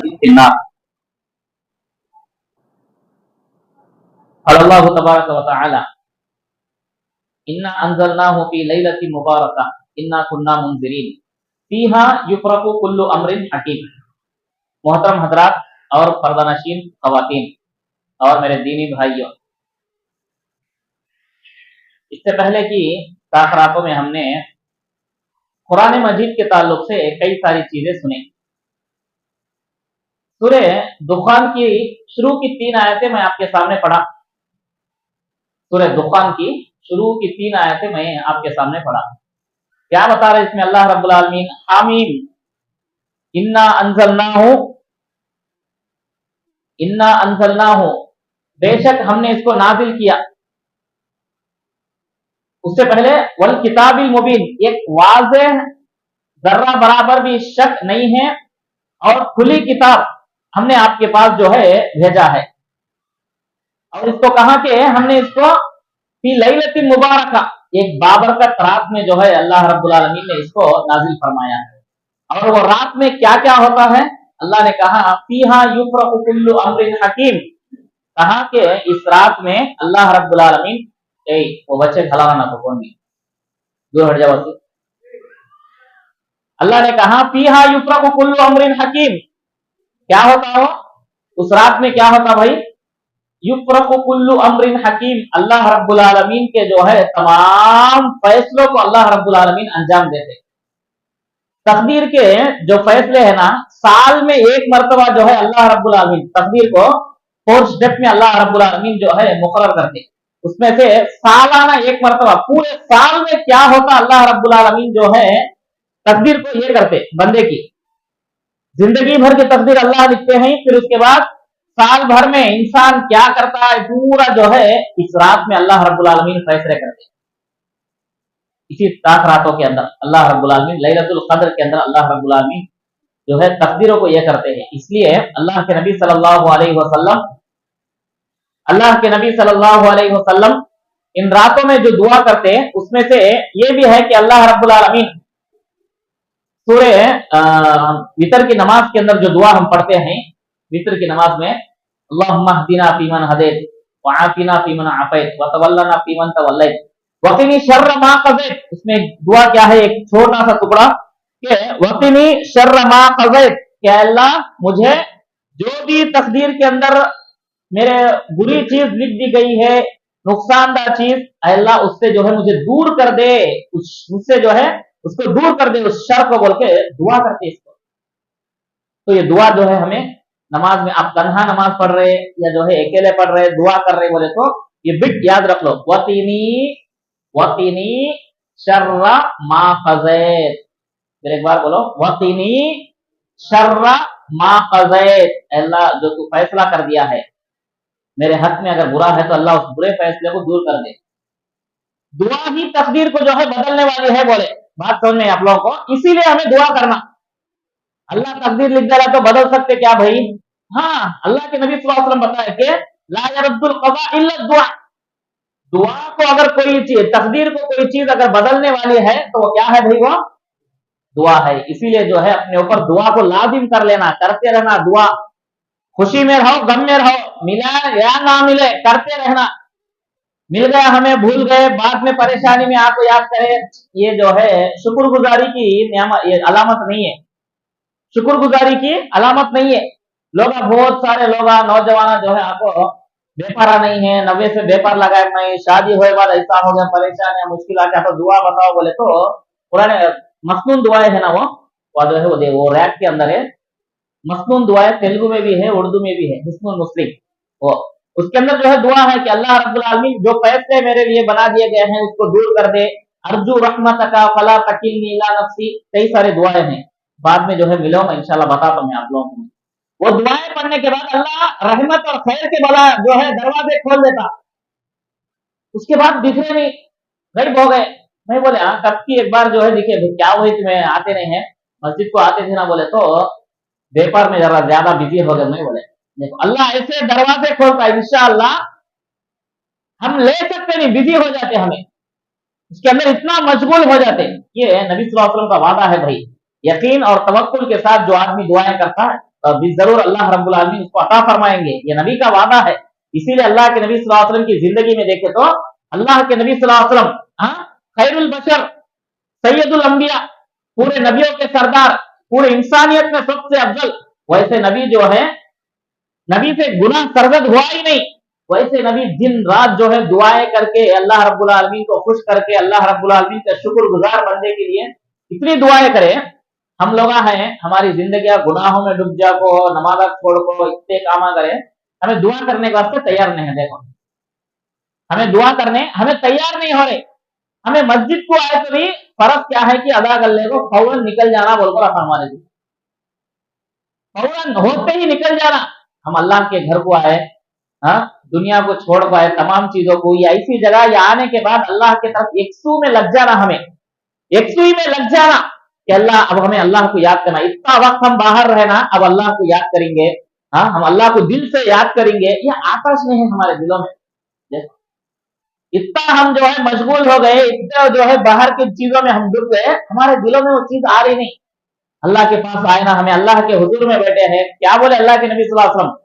في النار. قال الله تبارك وتعالى إنا أنزلناه في ليلة مباركة إنا كنا منذرين فيها يفرق كل أمر حكيم. محترم حضرات اور پردہ نشین خواتین اور میرے دینی بھائیوں، اس سے پہلے کی تاخیراتوں میں ہم نے قرآن مجید کے تعلق سے کئی ساری چیزیں سنی. سورہ دخان کی شروع کی 3 آیتیں میں آپ کے سامنے پڑھا. سورہ دخان کی شروع کی 3 آیتیں میں آپ کے سامنے پڑھا. کیا بتا رہے اس میں اللہ رب العالمین؟ حامیم انا انزلناہ، بے شک ہم نے اس کو نازل کیا. اس سے پہلے والکتاب المبین، ایک واضح ذرہ برابر بھی شک نہیں ہے اور کھلی کتاب ہم نے آپ کے پاس جو ہے بھیجا ہے. اور اس کو کہا کہ ہم نے اس کو فی لیلۃ مبارکہ، ایک بابرکت رات میں جو ہے اللہ رب العالمین نے اس کو نازل فرمایا ہے. اور وہ رات میں کیا کیا ہوتا ہے؟ اللہ نے کہا فیہا یفرق کل امر حکیم، کہا کہ اس رات میں اللہ رب العالمین، وہ بچے کھلانا نہ کون بھی دور ہٹ جاؤ. اللہ نے کہا فیہا یفرق کل امر حکیم، کیا ہوتا ہو اس رات میں؟ کیا ہوتا بھائی؟ یفرق کل امر حکیم، اللہ رب العالمین کے جو ہے تمام فیصلوں کو اللہ رب العالمین انجام دیتے. تقدیر کے جو فیصلے ہیں نا، سال میں ایک مرتبہ جو ہے اللہ رب العالمین تقدیر کو 4 سٹیپ میں اللہ رب العالمین جو ہے مقرر کرتے. اس میں سے سالانہ ایک مرتبہ پورے سال میں کیا ہوتا، اللہ رب العالمین جو ہے تقدیر کو یہ کرتے. بندے کی زندگی بھر کی تقدیر اللہ لکھتے ہیں، پھر اس کے بعد سال بھر میں انسان کیا کرتا ہے پورا جو ہے اس رات میں اللہ رب العالمین فیصلے کرتے. اسی راتوں کے اندر اللہ رب العالمین لیلۃ القدر کے اندر اللہ رب العالمین جو ہے تقدیروں کو یہ کرتے ہیں. اس لیے اللہ کے نبی صلی اللہ علیہ وسلم ان راتوں میں جو دعا کرتے ہیں اس میں سے یہ بھی ہے کہ اللہ رب العالمین سورہ وتر کی نماز کے اندر جو دعا ہم پڑھتے ہیں، وتر کی نماز میں اللہم اہدنا فیمن ہدیت وعافنا فیمن عافیت وتولنا فیمن تولیت وقنی شر ما قضیت. اس میں دعا کیا ہے؟ ایک چھوٹا سا ٹکڑا کہ وقنی شر ما قضیت، کہ اللہ مجھے جو بھی تقدیر کے اندر میرے بری چیز لکھ دی گئی ہے، نقصان دہ چیز، اللہ اس سے جو ہے مجھے دور کر دے، اس سے جو ہے اس کو دور کر دے، اس شر کو، بول کے دعا کرتے اس کو. تو یہ دعا جو ہے ہمیں نماز میں، آپ تنہا نماز پڑھ رہے یا جو ہے اکیلے پڑھ رہے دعا کر رہے بولے تو یہ بٹ یاد رکھ لو، وقینی شر ما قضیت. پھر ایک بار بولو، وقینی شر ما قضیت، اللہ جو تو فیصلہ کر دیا ہے میرے حق میں اگر برا ہے تو اللہ اس برے فیصلے کو دور کر دے. دعا ہی تقدیر کو جو ہے بدلنے والی ہے. بولے بات سمجھ میں آپ لوگوں کو؟ اسی لیے ہمیں دعا کرنا. اللہ تقدیر لکھ دے رہا تو بدل سکتے کیا بھائی؟ ہاں، اللہ کے نبی صلی اللہ علیہ وسلم بتایا کہ لا يرد القضاء الا الدعاء، دعا کو اگر کوئی چیز، تقدیر کو کوئی چیز اگر بدلنے والی ہے تو وہ کیا ہے بھائی؟ وہ دعا ہے. اسی لیے جو ہے اپنے اوپر دعا کو لازم کر لینا، کرتے رہنا. دعا خوشی میں رہو، غم میں رہو، ملا یا نہ ملے کرتے رہنا. مل گیا ہمیں، بھول گئے، بعد میں پریشانی میں آپ کو یاد کرے، یہ جو ہے شکر گزاری کی یہ علامت نہیں ہے. شکر گزاری کی علامت نہیں ہے. لوگ بہت سارے لوگ نوجوان جو ہے آپ کو بے پارا نہیں ہے، 90 سے بے پار لگائے نہیں، شادی ہوئے بعد ایسا ہو گیا، پریشان ہے، مشکل آ تو دعا بتاؤ بولے تو قرآن مسنون دعائیں ہے نا، وہ جو ہے وہ ریک کے اندر ہے. مسنون دعائیں تیلگو میں بھی ہے، اردو میں بھی ہے، حسن المسلم. وہ اس کے اندر جو ہے دعا ہے کہ اللہ رب العالمین جو فیصلے میرے لیے بنا دیے گئے ہیں اس کو دور کر دے. ارجو رحمتک فلا تکلنی الی نفسی، کئی سارے دعائیں ہیں. بعد میں جو ہے ملو میں انشاءاللہ بتاتا ہوں میں آپ لوگوں کو. وہ دعائیں پڑھنے کے بعد اللہ رحمت اور خیر کے بلا جو ہے دروازے کھول دیتا. اس کے بعد دکھنے نہیں، غائب ہو گئے. میں بولے ہاں کب کی ایک بار جو ہے دیکھے کیا ہوئی تمہیں آتے نہیں ہیں مسجد کو؟ آتے تھے نا بولے تو بیپار میں ذرا زیادہ بزی ہو گئے. میں بولے دیکھو اللہ ایسے دروازے کھولتا ہے، انشاءاللہ ہم لے سکتے نہیں، بزی ہو جاتے، ہمیں اس کے اندر اتنا مشغول ہو جاتے. یہ نبی صلی اللہ علیہ وسلم کا وعدہ ہے بھائی. یقین اور توکل کے ساتھ جو آدمی دعائیں کرتا ہے जरूर अल्लाह रब्बुल आलमीन उसको अता फरमाएंगे, ये नबी का वादा है। इसीलिए अल्लाह के नबी सल्लल्लाहु अलैहि वसल्लम की जिंदगी में देखे तो अल्लाह के नबी सल्लल्लाहु अलैहि वसल्लम खैरुल बशर, सैयदुल अंबिया, पूरे नबियों के सरदार, पूरे इंसानियत में सबसे अफजल, वैसे नबी जो है, नबी से गुनाह सरजद हुआ ही नहीं। वैसे नबी दिन रात जो है दुआएं करके अल्लाह रब्बुल आलमीन को खुश करके अल्लाह रब्बुल आलमीन का शुक्रगुजार बनने के लिए इतनी दुआएं करें। हम लोग हैं हमारी जिंदगी गुनाहों में डूब जाको, नमाज छोड़ को, इतने कामा करे, हमें दुआ करने के वास्ते तैयार नहीं है। देखो हमें दुआ करने हमें तैयार नहीं हो रहे। हमें मस्जिद को आए तो भी फर्क क्या है कि अदा कर ले को फौरन निकल जाना बोलकर रखा हमारे लिए, फौरन होते ही निकल जाना। हम अल्लाह के घर को आए, हाँ दुनिया को छोड़ पाए, तमाम चीजों को, या ऐसी जगह या आने के बाद अल्लाह की तरफ एक सू में लग जाना, हमें एक सुई में लग जाना कि अल्लाह, अब हमें अल्लाह को याद करना। इतना वक्त हम बाहर रहना, अब अल्लाह को याद करेंगे, हाँ हम अल्लाह को दिल से याद करेंगे। ये आकाश में है हमारे दिलों में। इतना हम जो है मशगूल हो गए, इतना जो है बाहर की चीजों में हम डूब गए, हमारे दिलों में वो चीज आ रही नहीं। अल्लाह के पास आए ना, हमें अल्लाह के हुजूर में बैठे हैं, क्या बोले अल्लाह के नबी सल्लल्लाहु अलैहि वसल्लम,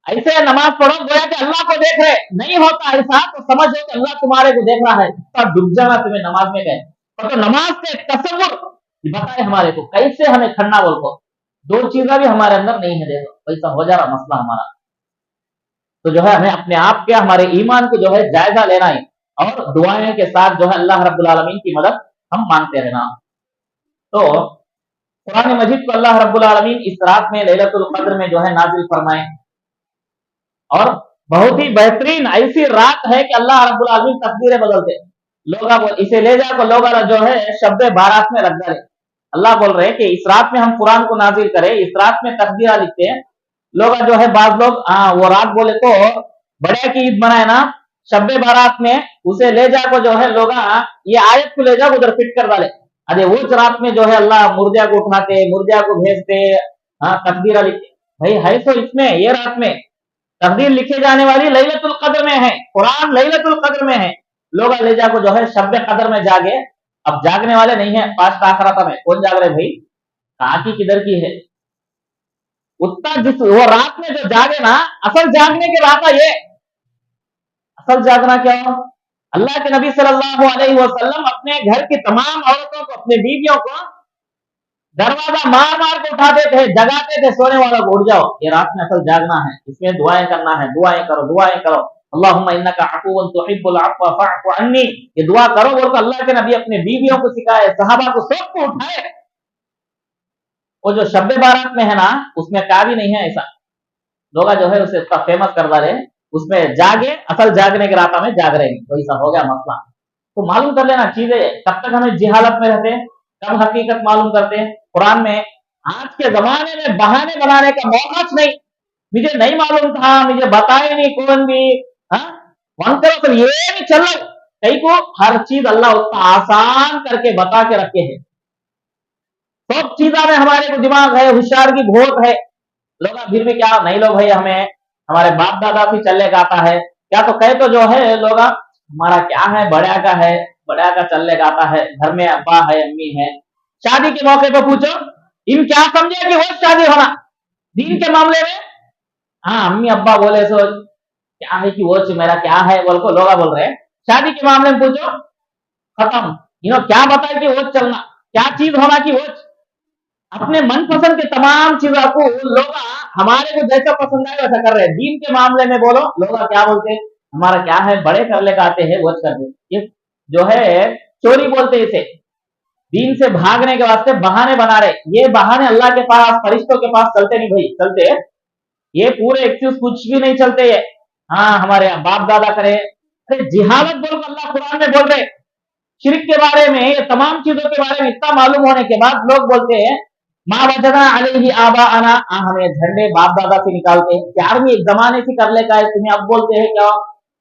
ऐसे नमाज पढ़ो गोया कि अल्लाह को देख रहे। नहीं होता ऐसा तो समझ लो कि अल्लाह तुम्हारे को देख रहा है, इतना डूब जाना तुम्हें नमाज में गए। तो नमाज का एक तसव्वुर बताए हमारे को, कैसे हमें खड़ना बोल को, दो चीजें भी हमारे अंदर नहीं है। देखो वैसा हो जा रहा मसला हमारा। तो जो है हमें अपने आप के, हमारे ईमान को जो है जायजा लेना है, और दुआएं के साथ जो है अल्लाह रब्बुल आलमीन की मदद हम मांगते रहना। तो कुरान मजीद को अल्लाह रब्बुल आलमीन इस रात में लैलतुल कद्र में जो है नाजिल फरमाए, और बहुत ही बेहतरीन ऐसी रात है कि अल्लाह रब्बुल आलमीन तकदीरें बदलते। लोग इसे ले जाकर लोग जो है शब्द बारात में रख डाले। अल्लाह बोल रहे हैं कि इस रात में हम कुरान को नाजिल करें, इस रात में तकदीरा लिखते हैं। लोग जो है बाज लोग वो रात बोले तो बड़े की ईद मनाए ना, शब्बे बारात में उसे ले जाकर जो है लोग ये आयत को ले जाकर उधर फिट कर डाले। अरे उस रात में जो है अल्लाह मुर्दिया को उठाते, मुर्दिया को भेजते, तकदीरा लिखते। भाई है तो इसमें ये रात में तकदीर लिखे जाने वाली लैलतुल कद्र में है, कुरान लैलतुल कद्र में है। लोग ले जाकर जो है शब्बे कद्र में जागे। अब जागने वाले नहीं है, पांच आखरात में कौन जाग रहे भाई, कहाँ की किधर की है। उतना जिस वो रात में जो जागे ना, असल जागने की रात है ये। असल जागना क्या हो, अल्लाह के नबी सल्लल्लाहु अलैहि वसल्लम अपने घर की तमाम औरतों को, अपने बीवियों को दरवाजा मार मार के उठाते थे, जगाते थे, सोने वालों को उठ जाओ, ये रात में असल जागना है, इसमें दुआएं करना है, दुआएं करो, दुआएं करो। अल्लाहुम्मा इन्नका अफ़ुव्वुन तुहिब्बुल अफ़्व फ़अफ़ु अन्नी, ये दुआ करो बोलकर अल्लाह के नबी अपने बीवियों को सिखाए, सहाबा को सबको उठाए। वो जो शब्बे बारात में है ना, उसमें क्या भी नहीं है ऐसा। लोग जो है उसे इतना फेमस कर डाले, उसमें जागे, असल जागने की रात में जाग रहे हैं, तो ऐसा हो गया मसला। तो मालूम कर लेना चीजें, कब तक हमें जिहालत में रहते, कब हकीकत मालूम करते हैं। कुरान में आज के जमाने में बहाने बनाने का मौका नहीं, मुझे नहीं मालूम था, मुझे बताए नहीं कौन भी, तो ये नहीं चल रहा। कई को हर चीज अल्लाह उतना आसान करके बता के रखे हैं। सब चीजा में हमारे को दिमाग है, होशियार की बहुत है। लोग फिर भी क्या नहीं, लोग भाई हमें हमारे बाप दादा से चलने का आता है क्या, तो कहे तो जो है लोग हमारा क्या है, बड़ा का है, बड़ा का चलने का आता है, घर में अब्बा है, अम्मी है। शादी के मौके पर पूछो इन क्या समझे कि वो शादी होना दीन के मामले में, अम्मी अब्बा बोले सो क्या है कि वो मेरा क्या है बोल को लोग बोल रहे हैं। शादी के मामले में पूछो खत्म, क्या बताए कि वो चलना, क्या चीज होना कि वो अपने मनपसंद के तमाम चीजों को लोग हमारे को जैसा पसंद आए वैसा कर रहे हैं। दीन के मामले में बोलो लोग क्या बोलते हैं, हमारा क्या है, बड़े कर लेकर आते हैं वो कर दे। ये जो है चोरी बोलते इसे, दीन से भागने के वास्ते बहाने बना रहे। ये बहाने अल्लाह के पास, फरिश्तों के पास चलते नहीं भाई, चलते ये पूरे एक्सक्यूज कुछ भी नहीं चलते ये। हमारे बाप दादा करे, अरे जिहालत बोल अल्लाह कुरान में बोल रहे। शिरक के बारे में, ये तमाम चीजों के बारे में इतना मालूम होने के बाद लोग बोलते हैं माँ वजना अलैहि आबाअना, हमें झंडे बाप दादा से निकालते हैं। 11वीं जमाने से कर लेगा है, तुम्हें अब बोलते हैं क्या।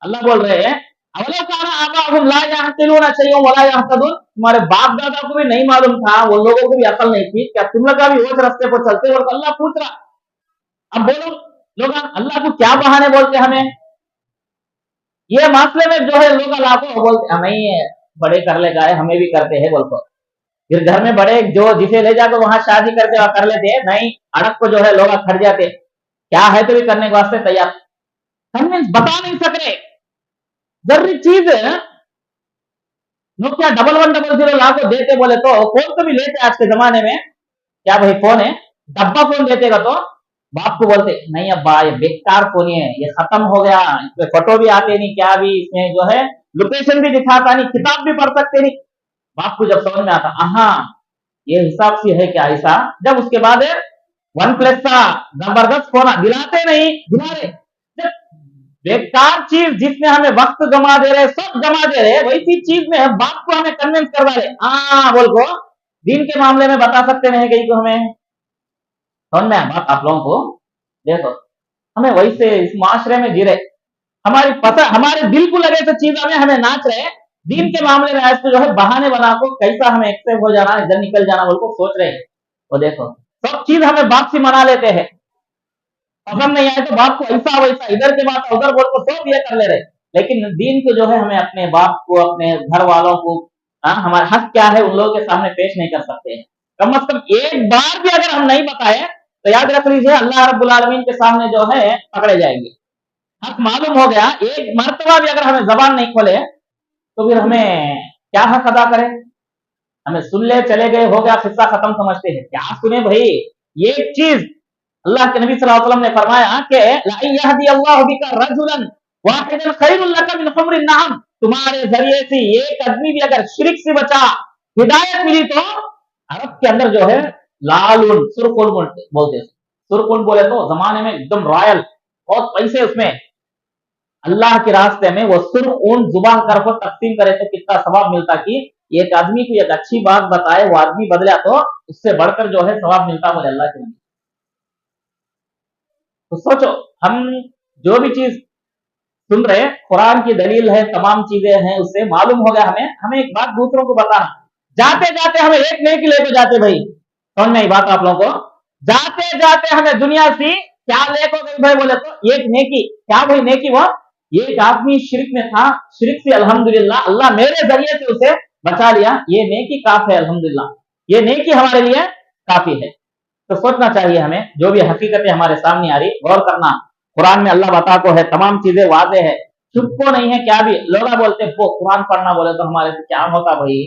अल्लाह बोल रहे हैं अवलो काना आबाहुम ला यहतलूना शयअन वला यहतदून, तुम्हारे बाप दादा को भी नहीं मालूम था, वो लोगों को भी अकल नहीं थी, क्या तुम लोग भी उस रास्ते पर चलते हो। अल्लाह पूछ रहा, अब बोलो लोग अल्लाह को क्या बहाने बोलते हमें। ये मामले में जो है लोग अल्लाह को बोलते नहीं, बड़े कर ले गए, हमें भी करते हैं बोलकर। फिर घर में बड़े जो जिसे ले जाकर वहां शादी करते कर लेते हैं, नहीं अड़क को जो है लोग खड़ जाते, क्या है तो भी करने के वास्ते तैयार, कन्विंस बता नहीं सक रहे। जरूरी चीज नोकिया 1100 ला को देते बोले तो फोन तो भी लेते आज के जमाने में, क्या भाई फोन है, डब्बा फोन देतेगा तो बाप को बोलते नहीं अब्बा ये बेकार फोन है, ये खत्म हो गया, इसमें फोटो भी आते नहीं, क्या भी इसमें जो है लोकेशन भी दिखाता नहीं, किताब भी पढ़ सकते नहीं। बाप को जब समझ में आता, हाँ ये हिसाब से है क्या ऐसा, जब उसके बाद वन प्लस का जबरदस्त फोन दिलाते नहीं, दिला रहे बेकार चीज जिसमें हमें वक्त गमा दे रहे, सब गमा दे रहे, वैसी चीज में बाप को हमें कन्विंस करवा रहे, हाँ बोल को दीन के मामले में बता सकते नहीं कहीं को हमें, समझ में बात आप लोगों को। देखो हमें वैसे इस माशरे में जी रहे, हमारी पता हमारे दिल को लगे तो चीज हमें नाच रहे, दीन के मामले में आज तो जो है बहाने बना को कैसा हमें एक्सेप्ट हो जाना, इधर निकल जाना बोल को सोच रहे हैं। तो देखो सब चीज हमें बाप से मना लेते हैं, पसंद नहीं आए तो बाप को ऐसा वैसा इधर के बात उधर बोल को सब ये कर ले रहे, लेकिन दीन को जो है हमें अपने बाप को अपने घर वालों को हमारा हक क्या है उन लोगों के सामने पेश नहीं कर सकते हैं। कम से कम एक बार भी अगर हम नहीं बताए तो याद रख लीजिए अल्लाह रब्बुल आलमीन के सामने जो है पकड़े जाएंगे। हक मालूम हो गया, एक मर्तबा भी अगर हमें जबान नहीं खोले तो फिर हमें क्या हक अदा करें, हमें सुन ले चले गए हो गया किस्सा खत्म समझते हैं, क्या सुने भाई। ये चीज अल्लाह के नबी सल्लल्लाहु अलैहि वसल्लम ने फरमाया कि ला यहदी अल्लाहु बिका रजुलन वाहिदन खैरुल लका मिन हुम्रिन नअम, तुम्हारे जरिए से एक आदमी भी अगर शिरक से बचा हिदायत मिली तो अरब के अंदर जो है लालुन सुरकुल बोलते हैं, सुरकुल बोले तो जमाने में एकदम रॉयल बहुत पैसे उसमें, अल्लाह के रास्ते में वो सुर ऊन जुबान कर को तकसीम करे तो कितना सवाब मिलता कि एक आदमी को एक अच्छी बात बताए वो आदमी बदला तो उससे बढ़कर जो है सवाब मिलता बोले अल्लाह के नबी। तो सोचो हम जो भी चीज सुन रहे कुरान की दलील है, तमाम चीजें हैं, उससे मालूम हो गया हमें एक बात दूसरों को बताना, जाते जाते हमें एक नेकी लेके जाते भाई, समझ में बात आप लोगों को, जाते जाते हमें दुनिया से क्या लेको गई भाई बोले तो एक नेकी, क्या भाई नेकी वो एक आदमी शिरक में था, शिरक से अल्हम्दुलिल्लाह अल्लाह मेरे जरिए से उसे बचा लिया, ये नेकी काफी है अल्हम्दुलिल्लाह, ये नेकी हमारे लिए काफी है। तो सोचना चाहिए हमें जो भी हकीकतें हमारे सामने आ रही गौर करना, कुरान में अल्लाह बता को है, तमाम चीजें वाजे है, चुप को नहीं है, क्या भी लोग बोलते वो कुरान पढ़ना बोले तो हमारे से क्या होता भाई,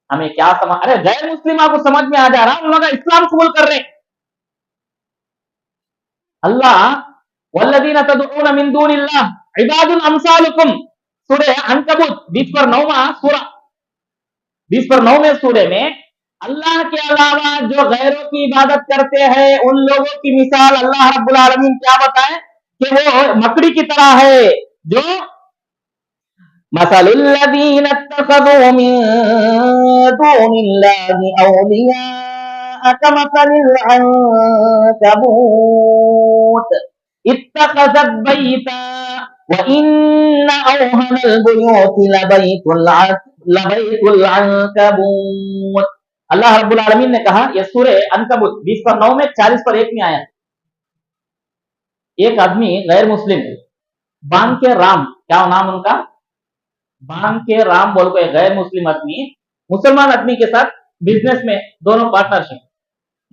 हमें क्या समझ, अरे गैर मुस्लिम को समझ में आ जा रहा, उन लोग इस्लाम कबूल कर रहे। अल्लाह वल्लदीना तदऊन मिन दूनिल्लाह इबादुन अमसालुकुम, सूरह अनकबूत 20/9 सूरा 20/9 में सूरे में अल्लाह के अलावा जो गैरों की इबादत करते हैं उन लोगों की मिसाल अल्लाह रब्बुल आलमीन क्या बताए कि वो मकड़ी की तरह है, जो मसलुल्लज़ीना इत्तखज़ू मिन दूनिल्लाहि औलिया कमसलिल अन्कबूत इत्तखज़त बैता व इन्न औहनल बुयूति लबैतुल अन्कबूत। अल्लाह रब्बुल आलमीन ने कहा, यह सूरह अनकबूत 20/9 में 40/1 में आया, एक आदमी गैर मुस्लिम बांग के राम, क्या नाम उनका, बांग के राम बोल को एक गैर मुस्लिम आदमी मुसलमान आदमी के साथ बिजनेस में दोनों पार्टनरशिप,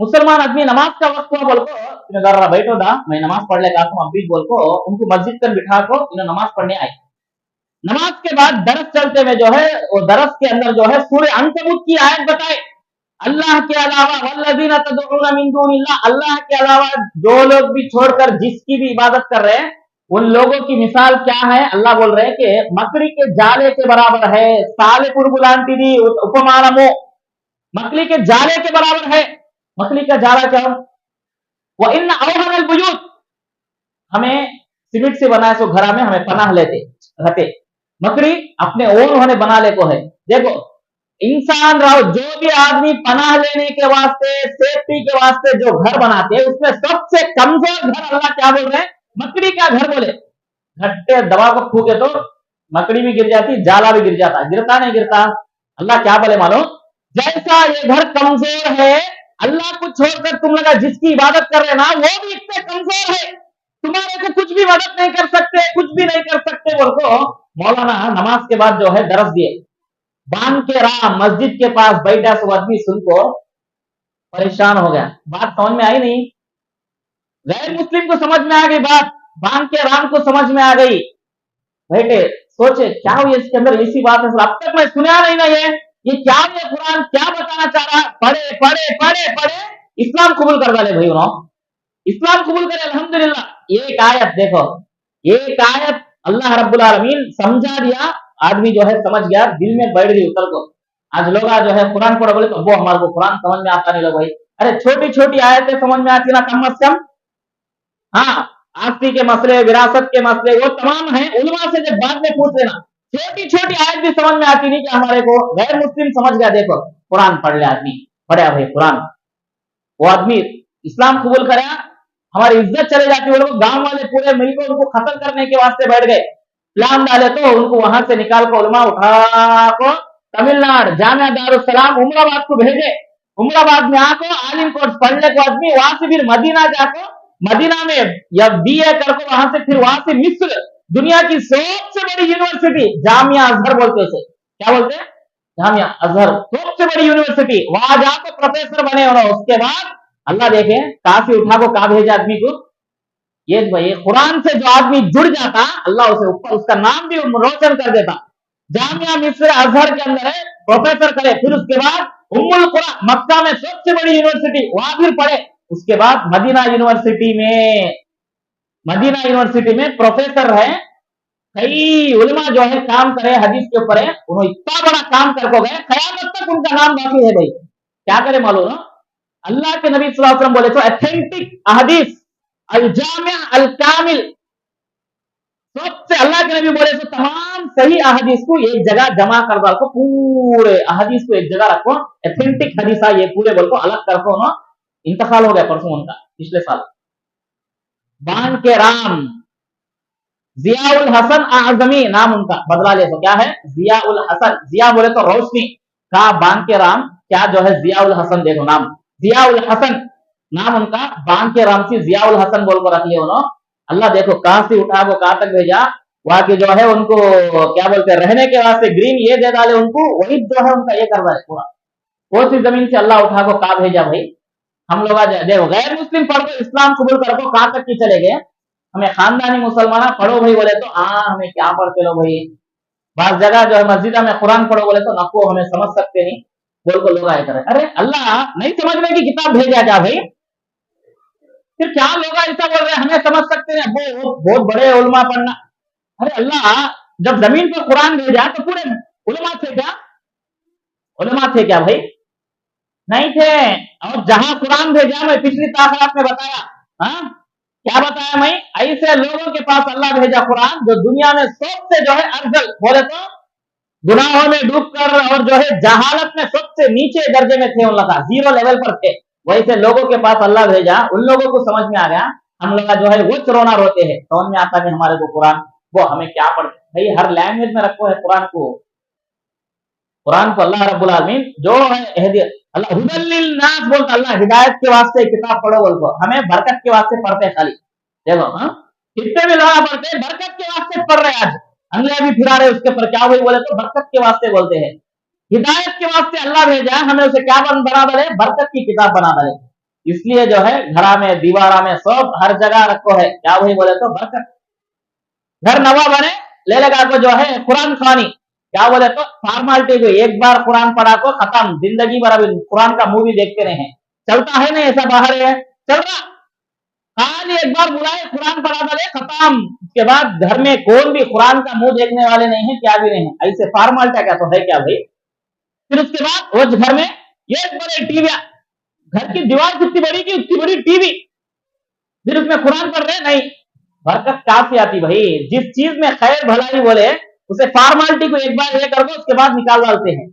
मुसलमान आदमी नमाज का वक्त हुआ बोल को जरा बैठो दा मैं नमाज पढ़ लेगा अभी बोल को उनको मस्जिद पर बिठा को इन्हें नमाज पढ़ने आए। नमाज के बाद दरस चलते में जो है वो दरस के अंदर जो है सूरह अनकबूत की आयत बताए, अल्लाह के अलावा वल्लज़ीना तदऊना मिन दूनिल्लाह, अल्लाह के अलावा जो लोग भी छोड़कर जिसकी भी इबादत कर रहे हैं उन लोगों की मिसाल क्या है, अल्लाह बोल रहे हैं कि मकड़ी के जाले के बराबर है, साले पुरगुलांटी उपमानमो, मकड़ी के जाले के बराबर है। मकड़ी का जाला क्या हो, वो इन औहनल बुयूत, हमें सीमेंट से बनाए सो घरा में हमें पनाह लेते रहते, मकड़ी अपने ओन होने बना ले को है। देखो इंसान रहो जो भी आदमी पनाह लेने के वास्ते सेफ्टी के वास्ते जो घर बनाते हैं उसमें सबसे कमजोर घर अल्लाह क्या बोल रहे हैं, मकड़ी का घर बोले, घट्टे दवा को फूके तो मकड़ी भी गिर जाती, जाला भी गिर जाता, गिरता नहीं गिरता, अल्लाह क्या बोले मालूम, जैसा ये घर कमजोर है अल्लाह को छोड़कर तुम लोग जिसकी इबादत कर रहे ना वो भी इतने कमजोर है, तुम्हारे को कुछ भी मदद नहीं कर सकते, कुछ भी नहीं कर सकते बोल को मौलाना नमाज के बाद जो है दरस दिए, बांध के राम मस्जिद के पास बैठा, सब आदमी सुन को परेशान हो गया। बात समझ में आई नहीं? गैर मुस्लिम को समझ में आ गई बात, बांध के राम को समझ में आ गई। बैठे सोचे क्या हुआ इसके अंदर, ऐसी बात है अब तक मैं सुना नहीं ना, ये क्या, ये कुरान क्या बताना चाह रहा। पढ़े पढ़े पढ़े पढ़े इस्लाम कबूल कर डाले भाई उन्होंने, इस्लाम कबूल करे अल्हम्दुलिल्लाह। एक आयत देखो, एक आयत अल्लाह रब्बुल आलमीन समझा दिया, आदमी जो है समझ गया, दिल में बैठ गई उतर को। आज लोग जो है कुरान पढ़ो बोले तो वो हमारे को कुरान समझ में आता नहीं। लो भाई, अरे छोटी छोटी आयतें समझ में आती ना कम से कम। हाँ, आस्ती के मसले, विरासत के मसले वो तमाम है, उलमा से जब बाद में पूछ लेना। छोटी छोटी आयत भी समझ में आती नहीं कि हमारे को। गैर मुस्लिम समझ गया, देखो कुरान पढ़ ले आदमी, पढ़ा भाई कुरान, वो आदमी इस्लाम कबूल कराया, हमारी इज्जत चले जाती। वो लोग गांव वाले पूरे मिलकर उनको खत्म करने के वास्ते बैठ गए, प्लान डाले तो उनको वहां से निकाल कर उलमा उठा को तमिलनाडु जामिया दारुस्सलाम उमराबाद को भेजे। उमराबाद में आको आलिम कोर्स पढ़ने को आदमी, वहां से फिर मदीना जाको, मदीना में या बीए करके वहां से फिर वहां से मिस्र, दुनिया की सबसे बड़ी यूनिवर्सिटी जामिया अजहर बोलते हैं, क्या बोलते हैं, जामिया अजहर, सबसे बड़ी यूनिवर्सिटी, वहां जाकर प्रोफेसर बने। और उसके बाद अल्लाह देखे कहां से उठा को कहां भेजा आदमी को। ये भाई कुरान से जो आदमी जुड़ जाता, अल्लाह उसे ऊपर उसका नाम भी रोशन कर देता। जामिया मिस्र अजहर के अंदर है, प्रोफेसर करे। फिर उसके बाद उम्मुल कुरा मक्का में सबसे बड़ी यूनिवर्सिटी, वहां फिर पढ़े। उसके बाद मदीना यूनिवर्सिटी में प्रोफेसर है। कई उलमा जो है काम करे हदीस के ऊपर है, उन्होंने इतना बड़ा काम करके गए, कयामत तक उनका नाम बाकी है भाई। क्या करे मालूम ना, अल्लाह के नबी सल्लल्लाहु अलैहि वसल्लम बोले तो ऑथेंटिक अहदीस अल जामिया अल कामिल, सबसे अल्लाह के नबी बोले तो तमाम सही अहदीस को एक जगह जमा कर डाल को, पूरे अहदीस को एक जगह रखो, ऑथेंटिक हदीस ये पूरे बोल को अलग कर को ना। इंतकाल हो गया परसों उनका, पिछले साल। बान के राम जियाउल हसन आजमी नाम उनका, बदला ले तो क्या है जियाउल हसन। जिया बोले तो रोशनी का, बान के राम क्या जो है जियाउल हसन, देखो नाम जियाउल हसन नाम उनका, बान के राम से जियाउल हसन बोल कर रख लिया उन्होंने। अल्लाह देखो कहां से उठा वो कहां तक भेजा। वहां के जो है उनको क्या बोलते हैं, रहने के वास्ते ग्रीन ये दे डाले उनको, वही जो है उनका ये कर रहा है पूरा। कौन सी जमीन से अल्लाह उठा को कहा भेजा भाई। हम लोग देखो गैर मुस्लिम पढ़ को इस्लाम कबूल कर को कहां तक की चले गए। हमें खानदानी मुसलमान पढ़ो भाई बोले तो हमें क्या पढ़ते लो भाई। बात जगह जो है मस्जिदा में कुरान पढ़ो बोले तो नको हमें समझ सकते नहीं बोल को लोग आए करे। अरे अल्लाह नहीं समझने की किताब भेजा क्या भाई, फिर क्या लोग ऐसा बोल रहे हैं हमें समझ सकते हैं, वो बहुत बड़े उलमा पढ़ना। अरे अल्लाह जब जमीन पर कुरान भेजा तो पूरे उलमा थे क्या, उलमा थे क्या भाई, नहीं थे। और जहां कुरान भेजा मैं पिछली ताकत में बताया, हाँ क्या बताया मैं, ऐसे लोगों के पास अल्लाह भेजा कुरान जो दुनिया में सबसे जो है अफजल बोले तो गुनाहों में डूबकर और जो है जहालत में सबसे नीचे दर्जे में थे, उन लोग जीरो लेवल पर थे। वैसे लोगों के पास अल्लाह भेजा, उन लोगों को समझ में आ गया। हम लोग जो है वो रोना रोते हैं, समझ में आता है हमारे को कुरान, वो हमें क्या पढ़ते भाई। हर लैंग्वेज में रखो है कुरान को। कुरान को अल्लाह रब्बुल आलमीन जो है अल्लाह हुदल लिल नास बोलता, अल्लाह हिदायत के वास्ते किताब पढ़ो बोलते, हमें बरकत के वास्ते पढ़ते हैं खाली। देखो कितने भी लोग पढ़ते हैं बरकत के वास्ते पढ़ रहे हैं, आज अंग्रेजी भी फिरा रहे उसके ऊपर, क्या हुई बोले तो बरकत के वास्ते बोलते हैं। हिदायत के वास्ते अल्लाह भेजा, हमें उसे क्या बना डाले, बरकत की किताब बना डाले। इसलिए जो है घरा में दीवारा में सब हर जगह रखो है, क्या हुई बोले तो बरकत। घर नवा बने ले लगा को जो है कुरान खानी, क्या बोले तो फॉर्मालिटी को, एक बार कुरान पढ़ा को खत्म, जिंदगी भर अभी कुरान का मूवी देखते रहे, चलता है नहीं ऐसा बाहर है चल रहा, खाली एक बार बुलाए कुरान पढ़ा डाले खत्म। उसके बाद घर में कौन भी कुरान का मुंह देखने वाले नहीं है, क्या भी नहीं है, ऐसे फॉर्मालिटी क्या तो है क्या भाई। फिर उसके बाद वो घर में ये बड़े टीवी, घर की दीवार कितनी बड़ी की उतनी बड़ी टीवी, फिर उसमें कुरान पढ़ रहे नहीं, बरकत कहां से आती भाई। जिस चीज में खैर भलाई बोले उसे फॉर्मालिटी को एक बार ये करके उसके बाद निकाल डालते हैं।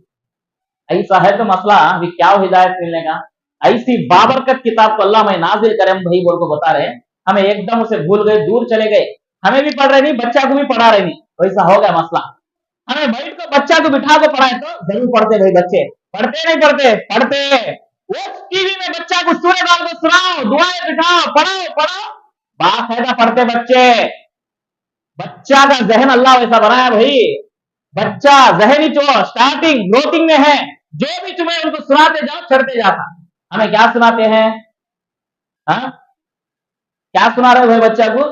ऐसा है तो मसला अभी क्या हिदायत मिलने का। ऐसी बाबरकत किताब को अल्लाह में नाजिल करे हम भाई बोल को बता रहे, हमें एकदम उसे भूल गए, दूर चले गए, हमें भी पढ़ रहे नहीं, बच्चा को भी पढ़ा रहे नहीं, वैसा हो गया मसला। हमें बैठ को बच्चा को बिठा को पढ़ाए तो जरूर पढ़ते भाई, बच्चे पढ़ते नहीं पढ़ते, पढ़ते। वो टीवी में बच्चा को सूरह डाल को सुनाओ, दुआएं बिठाओ, पढ़ो पढ़ो, बाकायदा पढ़ते बच्चे। बच्चा का जहन अल्लाह वैसा बनाया भाई, बच्चा जहनी जो स्टार्टिंग ग्रोथिंग में है, जो भी तुम्हें उनको सुनाते जाओ चढ़ते जाता। हमें क्या सुनाते हैं? हाँ, क्या सुना रहे हो भाई बच्चा को?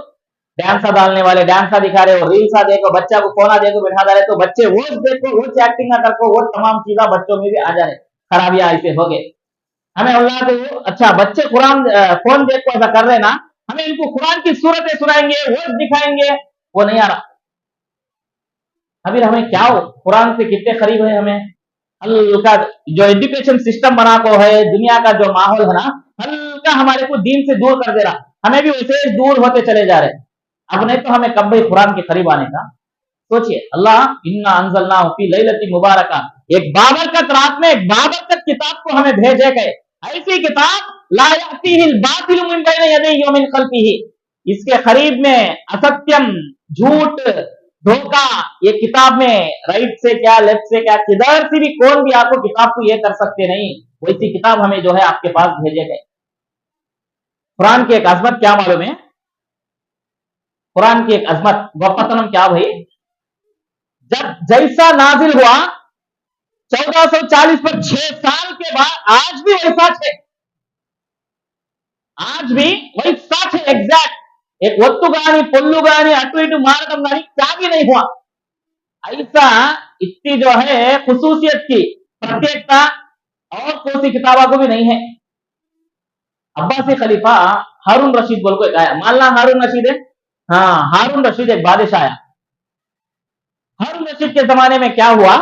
डांसा डालने वाले डांसा दिखा रहे हो, रील्सा देखो, बच्चा को कोना देखो बैठा डाले तो बच्चे वो देखो, वो एक्टिंग ना करको, वो तमाम चीजें बच्चों में भी आ जाए, खराबियां ऐसे हो गए। हमें अल्लाह को अच्छा बच्चे कुरान फोन देख को ऐसा कर रहे ना, हमें इनको कुरान की सूरतें सुनाएंगे, वर्ड दिखाएंगे, वो नहीं आ रहा। अभी हमें क्या हो, कुरान से कितने करीब है हमें। हल्का जो एजुकेशन सिस्टम बना को है, दुनिया का जो माहौल है ना, हल्का हमारे को दीन से दूर कर दे रहा, हमें भी वैसे ही दूर होते चले जा रहे। अब नहीं तो हमें कब भाई कुरान के करीब आने का। सोचिए, अल्लाह इन्ना अंज़लनाहु फी लैलतिन मुबारका, एक बाबरकत रात में एक बाबरकत किताब को हमें भेजे गए। ऐसी किताब ला यातीहिल बातिलु मिन बैन यदैहि व मिन खल्फिही, इसके करीब में असत्यम, झूठ, धोखा, ये किताब में राइट से क्या लेफ्ट से क्या किधर से भी कौन भी आपको किताब को ये कर सकते नहीं, वैसी किताब हमें जो है आपके पास भेजे गए। कुरान की एक अजमत क्या मालूम है? कुरान की एक अजमत वफतनम क्या भाई, जब जैसा नाजिल हुआ 1440 पर 6 साल के बाद आज भी वैसा है, आज भी वैसा है एग्जैक्ट। एक ఒత్తు गानी పొల్లు गानी అటు ఇటు మారడం गानी क्या भी नहीं हुआ। ऐसा इतनी जो है खुसूसियत की प्रत्येकता और कौन सी किताबों को भी नहीं है। अब्बासी खलीफा हारून रशीद बोल को एक आया, मालना हारून रशीद है, हाँ हारून रशीद एक बादशाह आया। हारून रशीद के जमाने में क्या हुआ,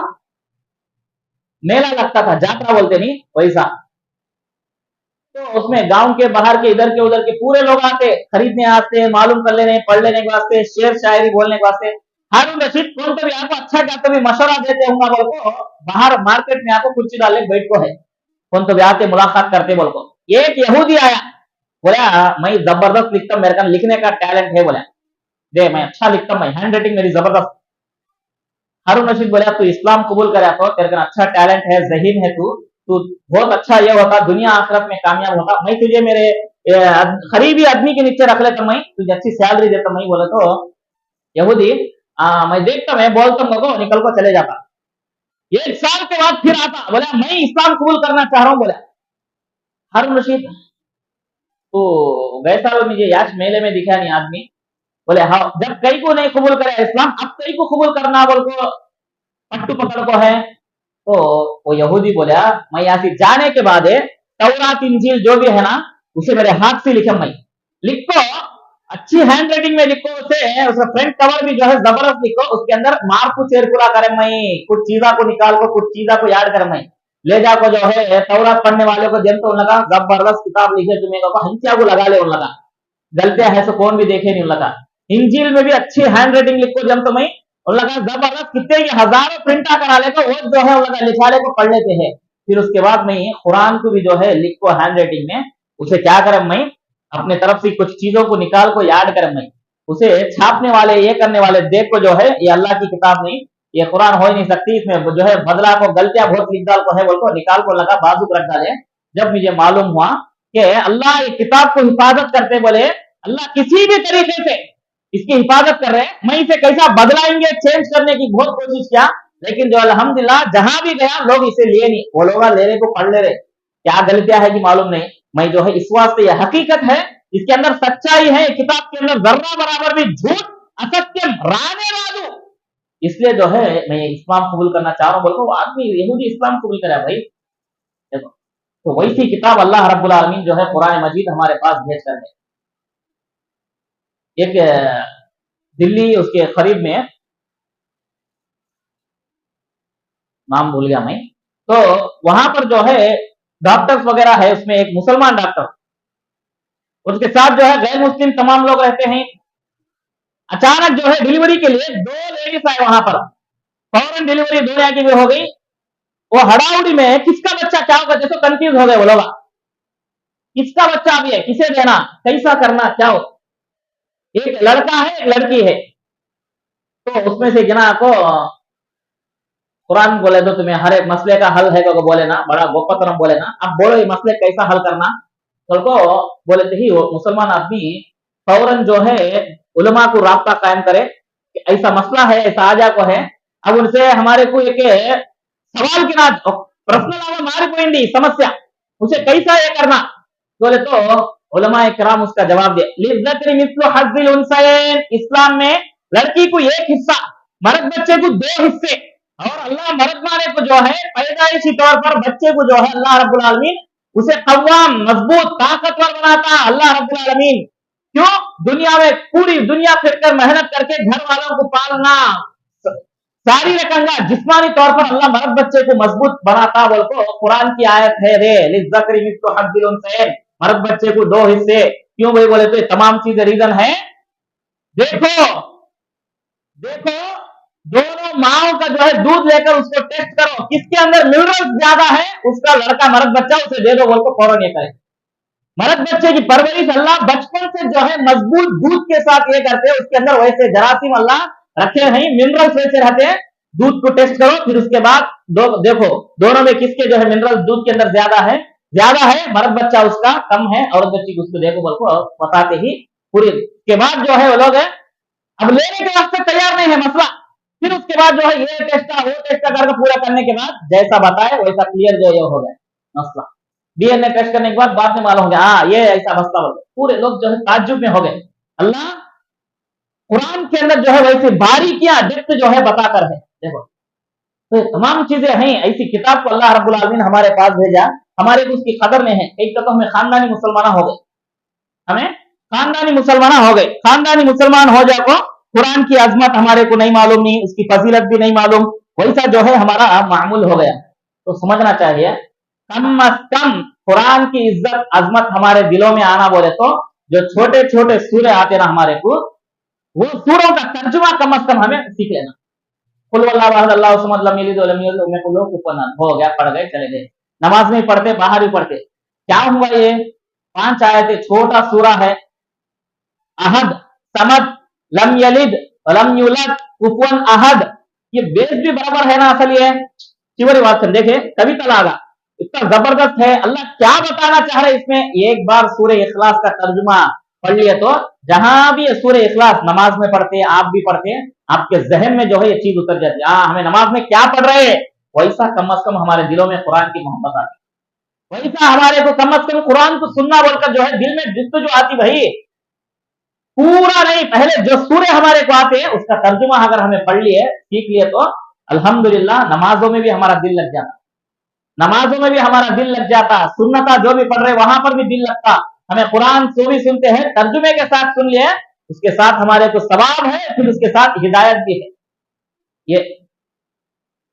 मेला लगता था, जात्रा बोलते नहीं वैसा, तो उसमें गांव के बाहर के इधर के उधर के पूरे लोग आते, खरीदने आते, मालूम कर लेने, पढ़ लेने के वास्ते, शेर शायरी बोलने के वास्ते। हारून रशीद कौन तो भी आपको अच्छा क्या भी मशवरा देते होंगे बोल को, बाहर मार्केट में आपको कुर्सी डाल बैठ को है, कौन तो भी आते मुलाकात करते बोल को। एक यहूदी आया, बोला मैं जबरदस्त लिखता हूं, मेरे का लिखने का टैलेंट है, बोला दे मैं अच्छा लिखता हूं, मैं हैंड राइटिंग मेरी जबरदस्त। हारून रशीद बोला तू इस्लाम कबूल करे तो तेरे का अच्छा टैलेंट है, जहीन है तू, तू बहुत अच्छा ये होता, दुनिया आखिरत में कामयाब होता, मैं तुझे मेरे करीबी आदमी के नीचे रख लेता, मैं तुझे अच्छी सैलरी देता। मैं बोला तो यहूदी मैं देखता, मैं बोलता हूँ निकल को चले जाता। 1 साल के बाद फिर आता, बोला मैं इस्लाम कबूल करना चाह रहा हूँ। बोला हारून रशीद तो गए साल मुझे याच मेले में दिखा नहीं आदमी। बोले हाँ, जब कई को नहीं कबूल करे इस्लाम, अब कई को कबूल करना बोल को पट्टू पकड़ को है। तो वो यहूदी बोला मैं यहाँ से जाने के बाद तौरात इंजील जो भी है ना, उसे मेरे हाथ से लिखा, मैं लिखो अच्छी हैंड राइटिंग में लिखो, उसे उसका फ्रंट कवर भी जो है जबरदस्त लिखो, उसके अंदर मार्कू चेरकुला करे, मैं कुछ चीजा को निकाल को कुछ चीजा को याद कर, मैं ले जा को जो है तौरात पढ़ने वाले को जब तो उन लगा जबरदस्त किताब लिखे, तुम्हें हंसिया को लगा ले, उन लगा गलतियां है तो कौन भी देखे नहीं, उन लगा इंजील में भी अच्छी हैंड राइटिंग लिखो, जब तो मैं उन लगा जबरदस्त कितने की हजारों प्रिंटा करा लेगा, वो जो है उन लगा लिखा ले को पढ़ लेते हैं। फिर उसके बाद मैं कुरान को भी जो है लिख को हैंड राइटिंग में उसे क्या करें, मैं अपने तरफ से कुछ चीजों को निकाल को याद करें, मैं उसे छापने वाले ये करने वाले देख को जो है ये अल्लाह की किताब नहीं, ये कुरान हो ही नहीं सकती, इसमें जो है बदला को गलतियां बहुत लिख डाल को है बोल को निकाल को लगा बाजू रख डाले। जब मुझे मालूम हुआ कि अल्लाह ये किताब को हिफाजत करते, बोले अल्लाह किसी भी तरीके से इसकी हिफाजत कर रहे हैं, मैं इसे कैसा बदलाएंगे चेंज करने की बहुत कोशिश किया, लेकिन जो अल्हम्दुलिल्लाह जहां भी गया लोग इसे लिए नहीं, वो लोग ले रहे को पढ़ ले रहे, क्या गलतियां है कि मालूम नहीं। मैं जो है इस वास्ते यह हकीकत है, इसके अंदर सच्चाई है, किताब के अंदर जर्रा बराबर भी झूठ असत्य राने वालू, इसलिए जो है मैं इस्लाम कबूल करना चाह रहा हूँ। बोल को आदमी यहूदी इस्लाम कबूल करा भाई, देखो तो वैसी किताब अल्लाह रब्बुल आलमीन जो है कुरान मजीद हमारे पास भेज कर है। एक दिल्ली उसके करीब में, नाम भूल गया मैं, तो वहां पर जो है डॉक्टर्स वगैरह है, उसमें एक मुसलमान डॉक्टर, उसके साथ जो है गैर मुस्लिम तमाम लोग रहते हैं। अचानक जो है डिलीवरी के लिए 2 लेडीज आए वहां पर, फौरन डिलीवरी दुनिया की भी हो गई। वो हड़ाउड़ी में किसका बच्चा क्या होगा जैसे कंफ्यूज हो गए वो लोग, किसका बच्चा भी है, किसे देना, कैसा करना, क्या हो, एक लड़का है एक लड़की है। तो उसमें से गिना को कुरान बोले तो तुम्हें हर एक मसले का हल है तो बोले ना, बड़ा गोपतरम बोले ना, अब बोलो ये मसले कैसा हल करना। तो बोले थे ही वो मुसलमान आदमी फौरन जो है उलमा को राब्ता कायम करे कि ऐसा मसला है, ऐसा आजा को है, अब उनसे हमारे को एक सवाल की ना पर्सनल मारिपोయింది समस्या, उसे कैसा ये करना बोले तो उलमा इकराम उसका जवाब दिया, लिज़्ज़करि मिस्लु हज़्ज़िल उनसयैन, इस्लाम में लड़की को एक हिस्सा, मर्द बच्चे को दो हिस्से, और अल्लाह मर्द माने को जो है पैदाइशी तौर पर बच्चे को जो है अल्लाह रब्बुल आलमीन उसे कव्वाम मजबूत ताकतवर बनाता अल्लाह रब्बुल आलमीन। क्यों? दुनिया में पूरी दुनिया फिरकर मेहनत करके घर वालों को पालना, शारीरिकंगा जिस्मानी तौर पर अल्लाह मर्द बच्चे को मजबूत बनाता बोल को कुरान की आयत है रे, लिज़्ज़करि मिस्लु हज़्ज़िल उनसयैन, मर्द बच्चे को दो हिस्से। क्यों भाई बोले तो तमाम चीजें रीजन है। देखो देखो दोनों माओ का जो है दूध लेकर उसको टेस्ट करो, किसके अंदर मिनरल्स ज्यादा है, उसका लड़का मर्द बच्चा उसे दे दो बोल को फौरन ये करे। मर्द बच्चे की परवरिश अल्लाह बचपन से जो है मजबूत दूध के साथ ये करते हैं, उसके अंदर वैसे जरासीम अल्लाह रखे नहीं, मिनरल्स वैसे रहते हैं। दूध को टेस्ट करो, फिर उसके बाद देखो दोनों में किसके जो है मिनरल दूध के अंदर ज्यादा है, मर्द बच्चा उसका कम है, औरत बच्ची उसको देखो बोल को बताते ही पूरी के बाद जो है वो लोग अब लेने के वास्ते तैयार नहीं है मसला। फिर उसके बाद जो है ये टेस्ट वो टेस्ट करके पूरा करने के बाद जैसा बताए वैसा क्लियर जो ये हो गया मसला। डीएनए टेस्ट करने के बाद में मालूम हो गया हाँ ये ऐसा मसला हो गया। पूरे लोग जो है ताज्जुब में हो गए। अल्लाह कुरान के अंदर जो है वैसे बारीकियां डेप्थ जो है बताकर है। देखो तो तमाम चीजें हैं, ऐसी किताब को अल्लाह रब्बुल आलमीन हमारे पास भेजा, हमारे को उसकी कदर नहीं है। एक तो हमें खानदानी मुसलमान हो गए, हमें खानदानी मुसलमान हो गए, खानदानी मुसलमान हो जाओ कुरान की अजमत हमारे को नहीं मालूम, नहीं उसकी फजीलत भी नहीं मालूम, वैसा जो है हमारा मामूल हो गया। तो समझना चाहिए कम अज कम कुरान की इज्जत अजमत हमारे दिलों में आना बोले तो जो छोटे छोटे सूरे आते ना हमारे को, वो सूरों का तर्जुमा कम अज कम हमें सीख लेना। कुल वल्लाहु अहद अल्लाहु समद लम यलिद वलम यूलद वलम यकुल लहू कुफुवन अहद, हो गया, पढ़ गए चले गए। नमाज में पढ़ते बाहर भी पढ़ते, क्या हुआ ये 5 आयतें, छोटा सूरा है, अहद समद लम यलिद वलम यूलद कुफुवन अहद, ये बेस भी बराबर है ना असल ये चिवरी वाचन देखे कविता लागा इतना जबरदस्त है। अल्लाह क्या बताना चाह रहे इसमें, एक बार सूरह इखलास का तर्जुमा पढ़ लिए तो जहां भी सूरह इखलास नमाज में पढ़ते हैं, आप भी पढ़ते हैं, आपके जहन में जो है ये चीज उतर जाती है। हाँ हमें नमाज में क्या पढ़ रहे हैं, वैसा कम अज कम हमारे दिलों में कुरान की मोहब्बत आती, वैसा हमारे को कम अज कम कुरान को सुनना बोलकर जो है दिल में जिस्त जो आती, भाई पूरा नहीं पहले जो सूर्य हमारे को आते हैं उसका तर्जुमा अगर हमें पढ़ लिए सीख लिए तो अल्हम्दुलिल्लाह नमाजों में भी हमारा दिल लग जाता, नमाजों में भी हमारा दिल लग जाता, सुन्नता जो भी पढ़ रहे वहां पर भी दिल लगता। हमें कुरान जो भी सुनते हैं तर्जुमे के साथ सुन लिए, उसके साथ हमारे को सवाब है, फिर उसके साथ हिदायत भी है। ये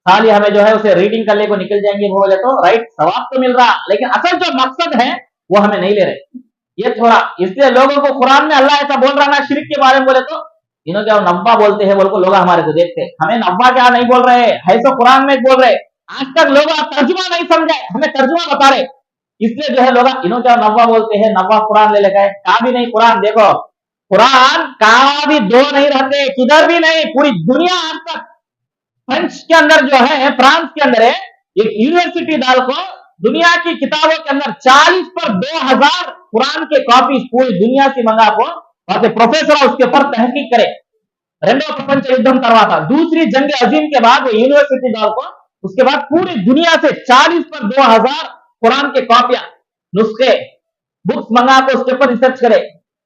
खाली हमें जो है उसे रीडिंग करने को निकल जाएंगे बोले तो राइट सवाब तो मिल रहा, लेकिन असल जो मकसद है वो हमें नहीं ले रहे। ये थोड़ा इसलिए लोगों को कुरान में अल्लाह ऐसा बोल रहा ना शिर्क के बारे में बोले तो इन्हों क्या नब्बा बोलते हैं बोल को लोग हमारे को देखते, हमें नब्बा क्या नहीं बोल रहे है, तो कुरान में बोल रहे। आज तक लोग तर्जुमा नहीं समझे, हमें तर्जुमा बता रहे, इसलिए जो है लोग इन्हों क्या नब्बा बोलते हैं, नब्बा कुरान ले लेगा, कहा भी नहीं कुरान। देखो कुरान कहा भी दो नहीं रहते, किधर भी नहीं, पूरी दुनिया आज तक फ्रेंच के अंदर जो है फ्रांस के अंदर है एक यूनिवर्सिटी डाल को दुनिया की किताबों के अंदर 40 पर 2000 कुरान के कॉपी पूरी दुनिया से मंगा को वहां से प्रोफेसर उसके ऊपर तहकीक करे। రెండవ ప్రపంచ యుద్ధం తర్వాత दूसरी जंग अजीम के बाद वो यूनिवर्सिटी डाल को उसके बाद पूरी दुनिया से 40 पर 2000 कुरान के कॉपियां नुस्खे बुक्स मंगा को उसके ऊपर रिसर्च करे,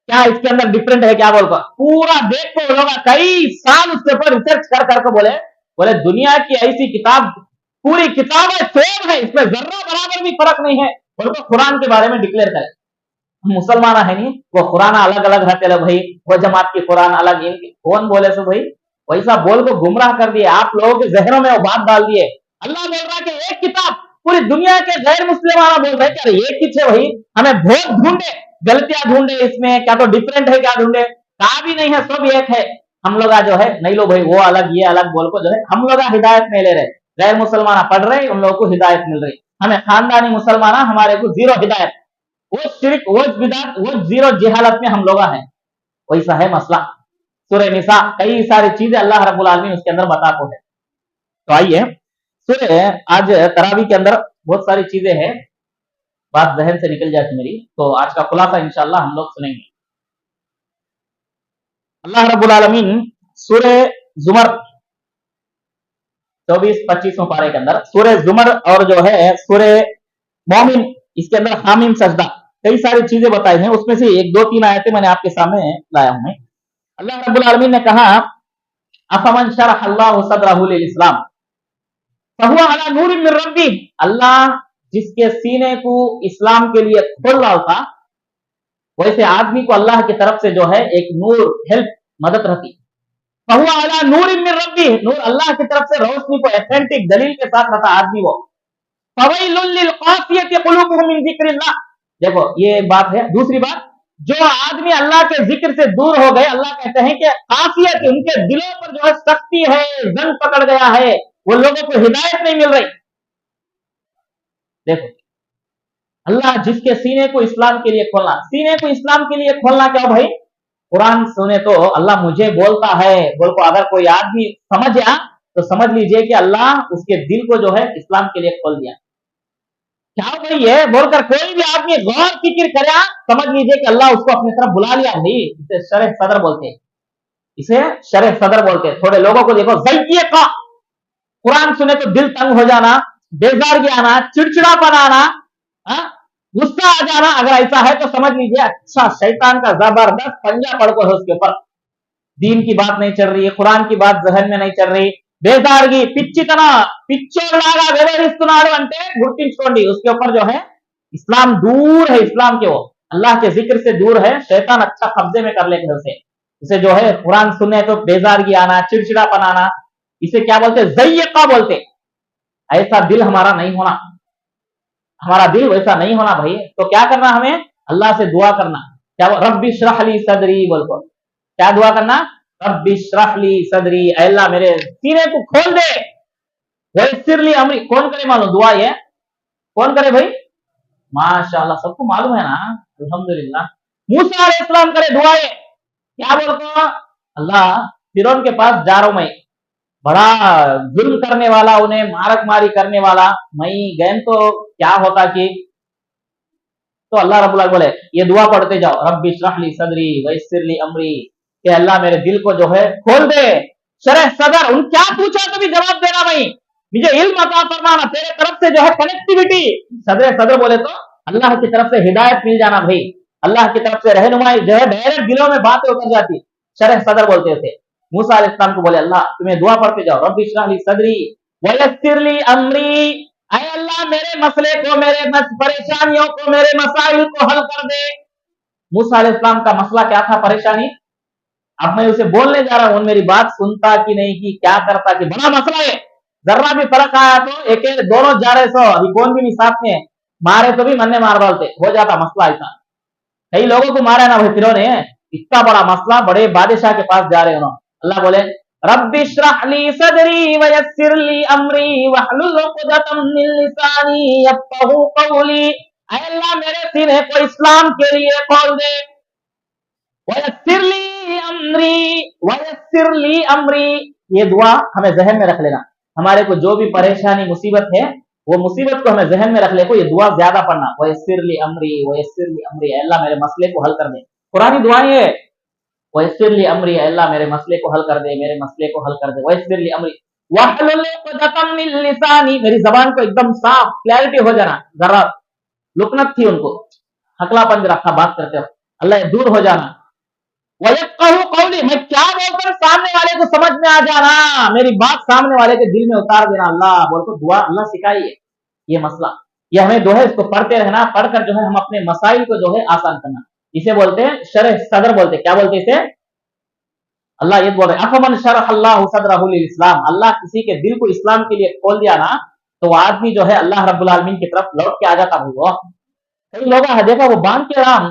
क्या इसके अंदर डिफरेंट है क्या बोलकर पूरा देख को लोग कई साल उसके ऊपर रिसर्च कर करके बोले दुनिया की ऐसी किताब पूरी किताबें सेम है, इसमें जर्रा बराबर भी फर्क नहीं है, बोलकर कुरान के बारे में डिक्लेयर करे। मुसलमान है नहीं वो कुरान अलग अलग रहते लो भाई, वो जमात की कुरान अलग, इनकी कौन बोले सो भाई, वैसा बोल को गुमराह कर दिए, आप लोगों के जहनों में वो बात डाल दिए। अल्लाह बोल रहा है कि एक किताब पूरी दुनिया के गैर मुस्लिम वाला बोल रहे क्या एक ही है वही, हमें बहुत ढूंढे गलतियां ढूंढे इसमें, क्या तो डिफरेंट है क्या ढूंढे, कहा भी नहीं है सब एक है। हम लोग जो है नहीं लो भाई वो अलग ये अलग बोल को जो है हम लोग हिदायत में ले रहे, गैर मुसलमान पढ़ रहे उन लोगों को हिदायत मिल रही, हमें खानदानी मुसलमान हमारे को जीरो हिदायत, वो शिरक वो बिदात वो जीरो जिहालत में हम लोग हैं, वैसा है मसला। सूरह निसा कई सारी चीजें अल्लाह रब्बुल आलमीन उसके अंदर बताते हैं। तो आइए सूरह आज तरावी के अंदर बहुत सारी चीजें हैं, बात जहन से निकल जाती मेरी, तो आज का खुलासा इंशाअल्लाह हम लोग सुनेंगे। अल्लाह रब्बुल आलमीन सूरह जुमर 24-25 पारे के अंदर सूरह जुमर और जो है सूरह मोमिन, इसके अंदर हामीम सजदा, कई सारी चीजें बताई हैं। उसमें से एक दो तीन आयतें मैंने आपके सामने लाया हूं। मैं अल्लाह रब्बुल आलमीन ने कहा अफमन शरह अल्लाहु सदरहु लिल इस्लाम फहुवा अला नूरिन मिन रब्बी, अल्लाह जिसके सीने को इस्लाम के लिए खोल डालता, वैसे आदमी को अल्लाह की तरफ से जो है एक नूर, हेल्प, मदद रहती। फहुवा अला नूरिन मिन रब्बी, नूर अल्लाह की तरफ से रोशनी को ऑथेंटिक दलील के साथ रहता आदमी वो। फवैलुल लिल कासियति कुलूबुहुम मिन जिक्रिल्लाह, देखो ये एक बात है। दूसरी बात, जो आदमी अल्लाह के जिक्र से दूर हो गए, अल्लाह कहते हैं कि कासियत, उनके दिलों पर जो है सख्ती है, जंग पकड़ गया है, वो लोगों को हिदायत नहीं मिल रही। देखो अल्लाह जिसके सीने को इस्लाम के लिए खोलना, सीने को इस्लाम के लिए खोलना क्या भाई? कुरान सुने तो अल्लाह मुझे बोलता है, बोल को अगर कोई आदमी समझ गया तो समझ लीजिए कि अल्लाह उसके दिल को जो है इस्लाम के लिए खोल दिया। क्या भाई ये बोलकर कोई भी आदमी गौर फिक्र करे, समझ लीजिए कि अल्लाह उसको अपनी तरफ बुला लिया। नहीं, इसे शरह सदर बोलते हैं, इसे शरह सदर बोलते हैं। थोड़े लोगों को देखो, ज़ैक़े का कुरान सुने तो दिल तंग हो जाना, बेजारगी आना, चिड़चिड़ापन आना, गुस्सा आ जाना, अगर ऐसा है तो समझ लीजिए अच्छा शैतान का जबरदस्त पंजा पड़ है उसके ऊपर। दीन की बात नहीं चल रही है, कुरान की बात जहन में नहीं चल रही, बेजारगी, पिच्चितन, पिच्चोलागा व्यवहरिस्तुన్నాడు అంటే గుర్తించుకోండి, उसके ऊपर जो है इस्लाम दूर है, इस्लाम के वो अल्लाह के जिक्र से दूर है। शैतान अच्छा कब्जे में कर लेगा उसे। इसे जो है कुरान सुनने तो बेजारगी आना, चिड़चिड़ापन आना, इसे क्या बोलते हैं? ज़ैक़ा बोलते। ऐसा दिल हमारा नहीं होना, हमारा दिल वैसा नहीं होना भाई। तो क्या करना हमें? अल्लाह से दुआ करना। क्या रब्बी इश्रह ली सदरी बोलकर क्या दुआ करना? रब्बी इश्रह ली सदरी, अल्लाह मेरे सीने को खोल दे। वयस्सिर ली अमरी, कौन करे मालूम दुआ ये? कौन करे भाई? माशाअल्लाह, सबको मालूम है ना, अल्हम्दुलिल्लाह। मूसा अलैहिस्सलाम करे दुआ ये, क्या बोलते? अल्लाह फिरौन के पास जा रहा हूं मैं, बड़ा जुल्म करने वाला, उन्हें मारक मारी करने वाला, मैं गए तो क्या होता कि, तो अल्लाह रब्बुल आलमीन बोले ये दुआ पढ़ते जाओ, रब्बी इश्रह ली सदरी वयस्सिर ली अमरी, कि अल्लाह मेरे दिल को जो है खोल दे। शरह सदर, उन क्या पूछा तो भी जवाब देना भाई, मुझे इल्म अता फरमाना, तेरे तरफ से जो है कनेक्टिविटी। सदर सदर बोले तो अल्लाह की तरफ से हिदायत मिल जाना भाई, अल्लाह की तरफ से रहनुमाई जो है डायरेक्ट दिलों में बातें उतर जाती। शरह सदर बोलते थे। मूसा अलैहिस्सलाम को बोले अल्लाह तुम्हें दुआ पढ़ते जाओ, रब्बी इश्रह ली सदरी वयस्सिर ली अमरी, ऐ अल्लाह मेरे मसले को, मेरे परेशानियों को, मेरे मसाइल को हल कर दे। मूसा अलैहिस्सलाम का मसला क्या था? परेशानी। अब मैं उसे बोलने जा रहा हूं, मेरी बात सुनता कि नहीं, कि क्या करता, कि बड़ा मसला है, जरा भी फर्क आया तो एक दोनों जा रहे सो, अभी कौन भी नहीं साथ में, मारे तो भी मन्ने मार डालते, हो जाता मसला ऐसा। कई लोगों को मारा ना भाई फिरौन ने, इतना बड़ा मसला, बड़े बादशाह के पास जा रहे हो। अल्लाह बोले रब्बी इश्रह ली सदरी वयस्सिर ली अमरी वहलुल उक़दतम मिन लिसानी यफ़क़हू क़ौली, ऐ अल्लाह मेरे सीने को इस्लाम के लिए खोल दे। वयस्सिर ली अमरी, ये दुआ हमें जहन में रख लेना। हमारे को जो भी परेशानी मुसीबत है, वो मुसीबत को हमें जहन में रख ले को, ये दुआ ज्यादा पढ़ना। वयस्सिर ली अमरी, अल्लाह मेरे मसले को हल कर दे। पुरानी दुआएं है, वयस्सिर ली अमरी, अल्लाह मेरे मसले को हल कर दे, मेरे मसले को हल कर दे। वयस्सिर ली अमरी वहलुल उक़दतम मिन लिसानी, मेरी जबान को एकदम साफ, क्लैरिटी हो जाना, जरा लुकनत थी उनको, हकलापन रखा बात करते हो, अल्लाह दूर हो जाना। वयफ़क़हू क़ौली, मैं क्या बोलकर सामने वाले को समझ में आ जाना, मेरी बात सामने वाले के दिल में उतार देना। अल्लाह बोलकर दुआ अल्लाह सिखाई है ये मसला, ये हमें जो है इसको पढ़ते रहना, पढ़कर जो है हम अपने मसाइल को जो है आसान करना। इसे बोलते हैं शरह सदर बोलते। क्या बोलते इसे? अल्लाह ये बोल रहे अफमन शरह अल्लाहु सदरहु लिल इस्लाम, अल्लाह किसी के दिल को इस्लाम के लिए खोल दिया ना, तो वो आदमी जो है अल्लाह रब्बुल आलमीन की तरफ लौट के आ जाता भाई। वो कई लोग है देखा, वो बांध के राम,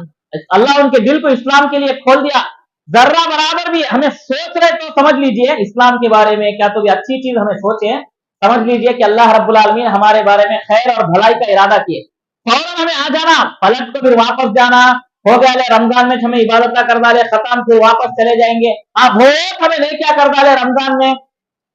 अल्लाह उनके दिल को इस्लाम के लिए खोल दिया। जर्रा बराबर भी हमें सोच रहे तो समझ लीजिए इस्लाम के बारे में, क्या तो भी अच्छी चीज हमें सोचे, समझ लीजिए कि अल्लाह रब्बुल आलमीन हमारे बारे में खैर और भलाई का इरादा किए, फौरन हमें आ जाना, पलट को फिर वापस जाना, हो गया ले रमजान में हमें इबादत ना कर डाले, खत्म, फिर वापस चले जाएंगे। आप हो हमें नहीं क्या कर डाले रमजान में,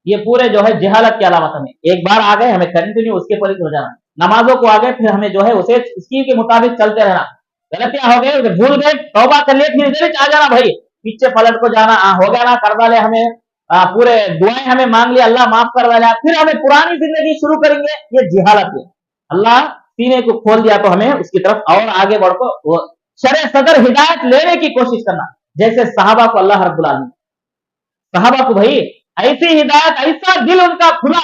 ये पूरे जो है जहालत की अलामत। हमें एक बार आ गए, हमें कंटिन्यू उसके पर हो जाना, नमाजों को आ गए, फिर हमें जो है उसे इसकी के मुताबिक चलते रहना। गलतियां हो गए, भूल गए, तौबा कर लिए, फिर इधर आ जाना भाई, पीछे पलट को जाना, हो गया ना कर डाले हमें पूरे दुआएं हमें मांग लिया, अल्लाह माफ कर दिया, फिर हमें पुरानी जिंदगी शुरू करेंगे, ये जिहालत है। अल्लाह सीने को खोल दिया तो हमें उसकी तरफ और आगे बढ़ो, वो शरे सदर हिदायत लेने की कोशिश करना, जैसे सहाबा को अल्लाह रब्बुल आलमीन, सहाबा को भाई ऐसी हिदायत, ऐसा दिल उनका खुला,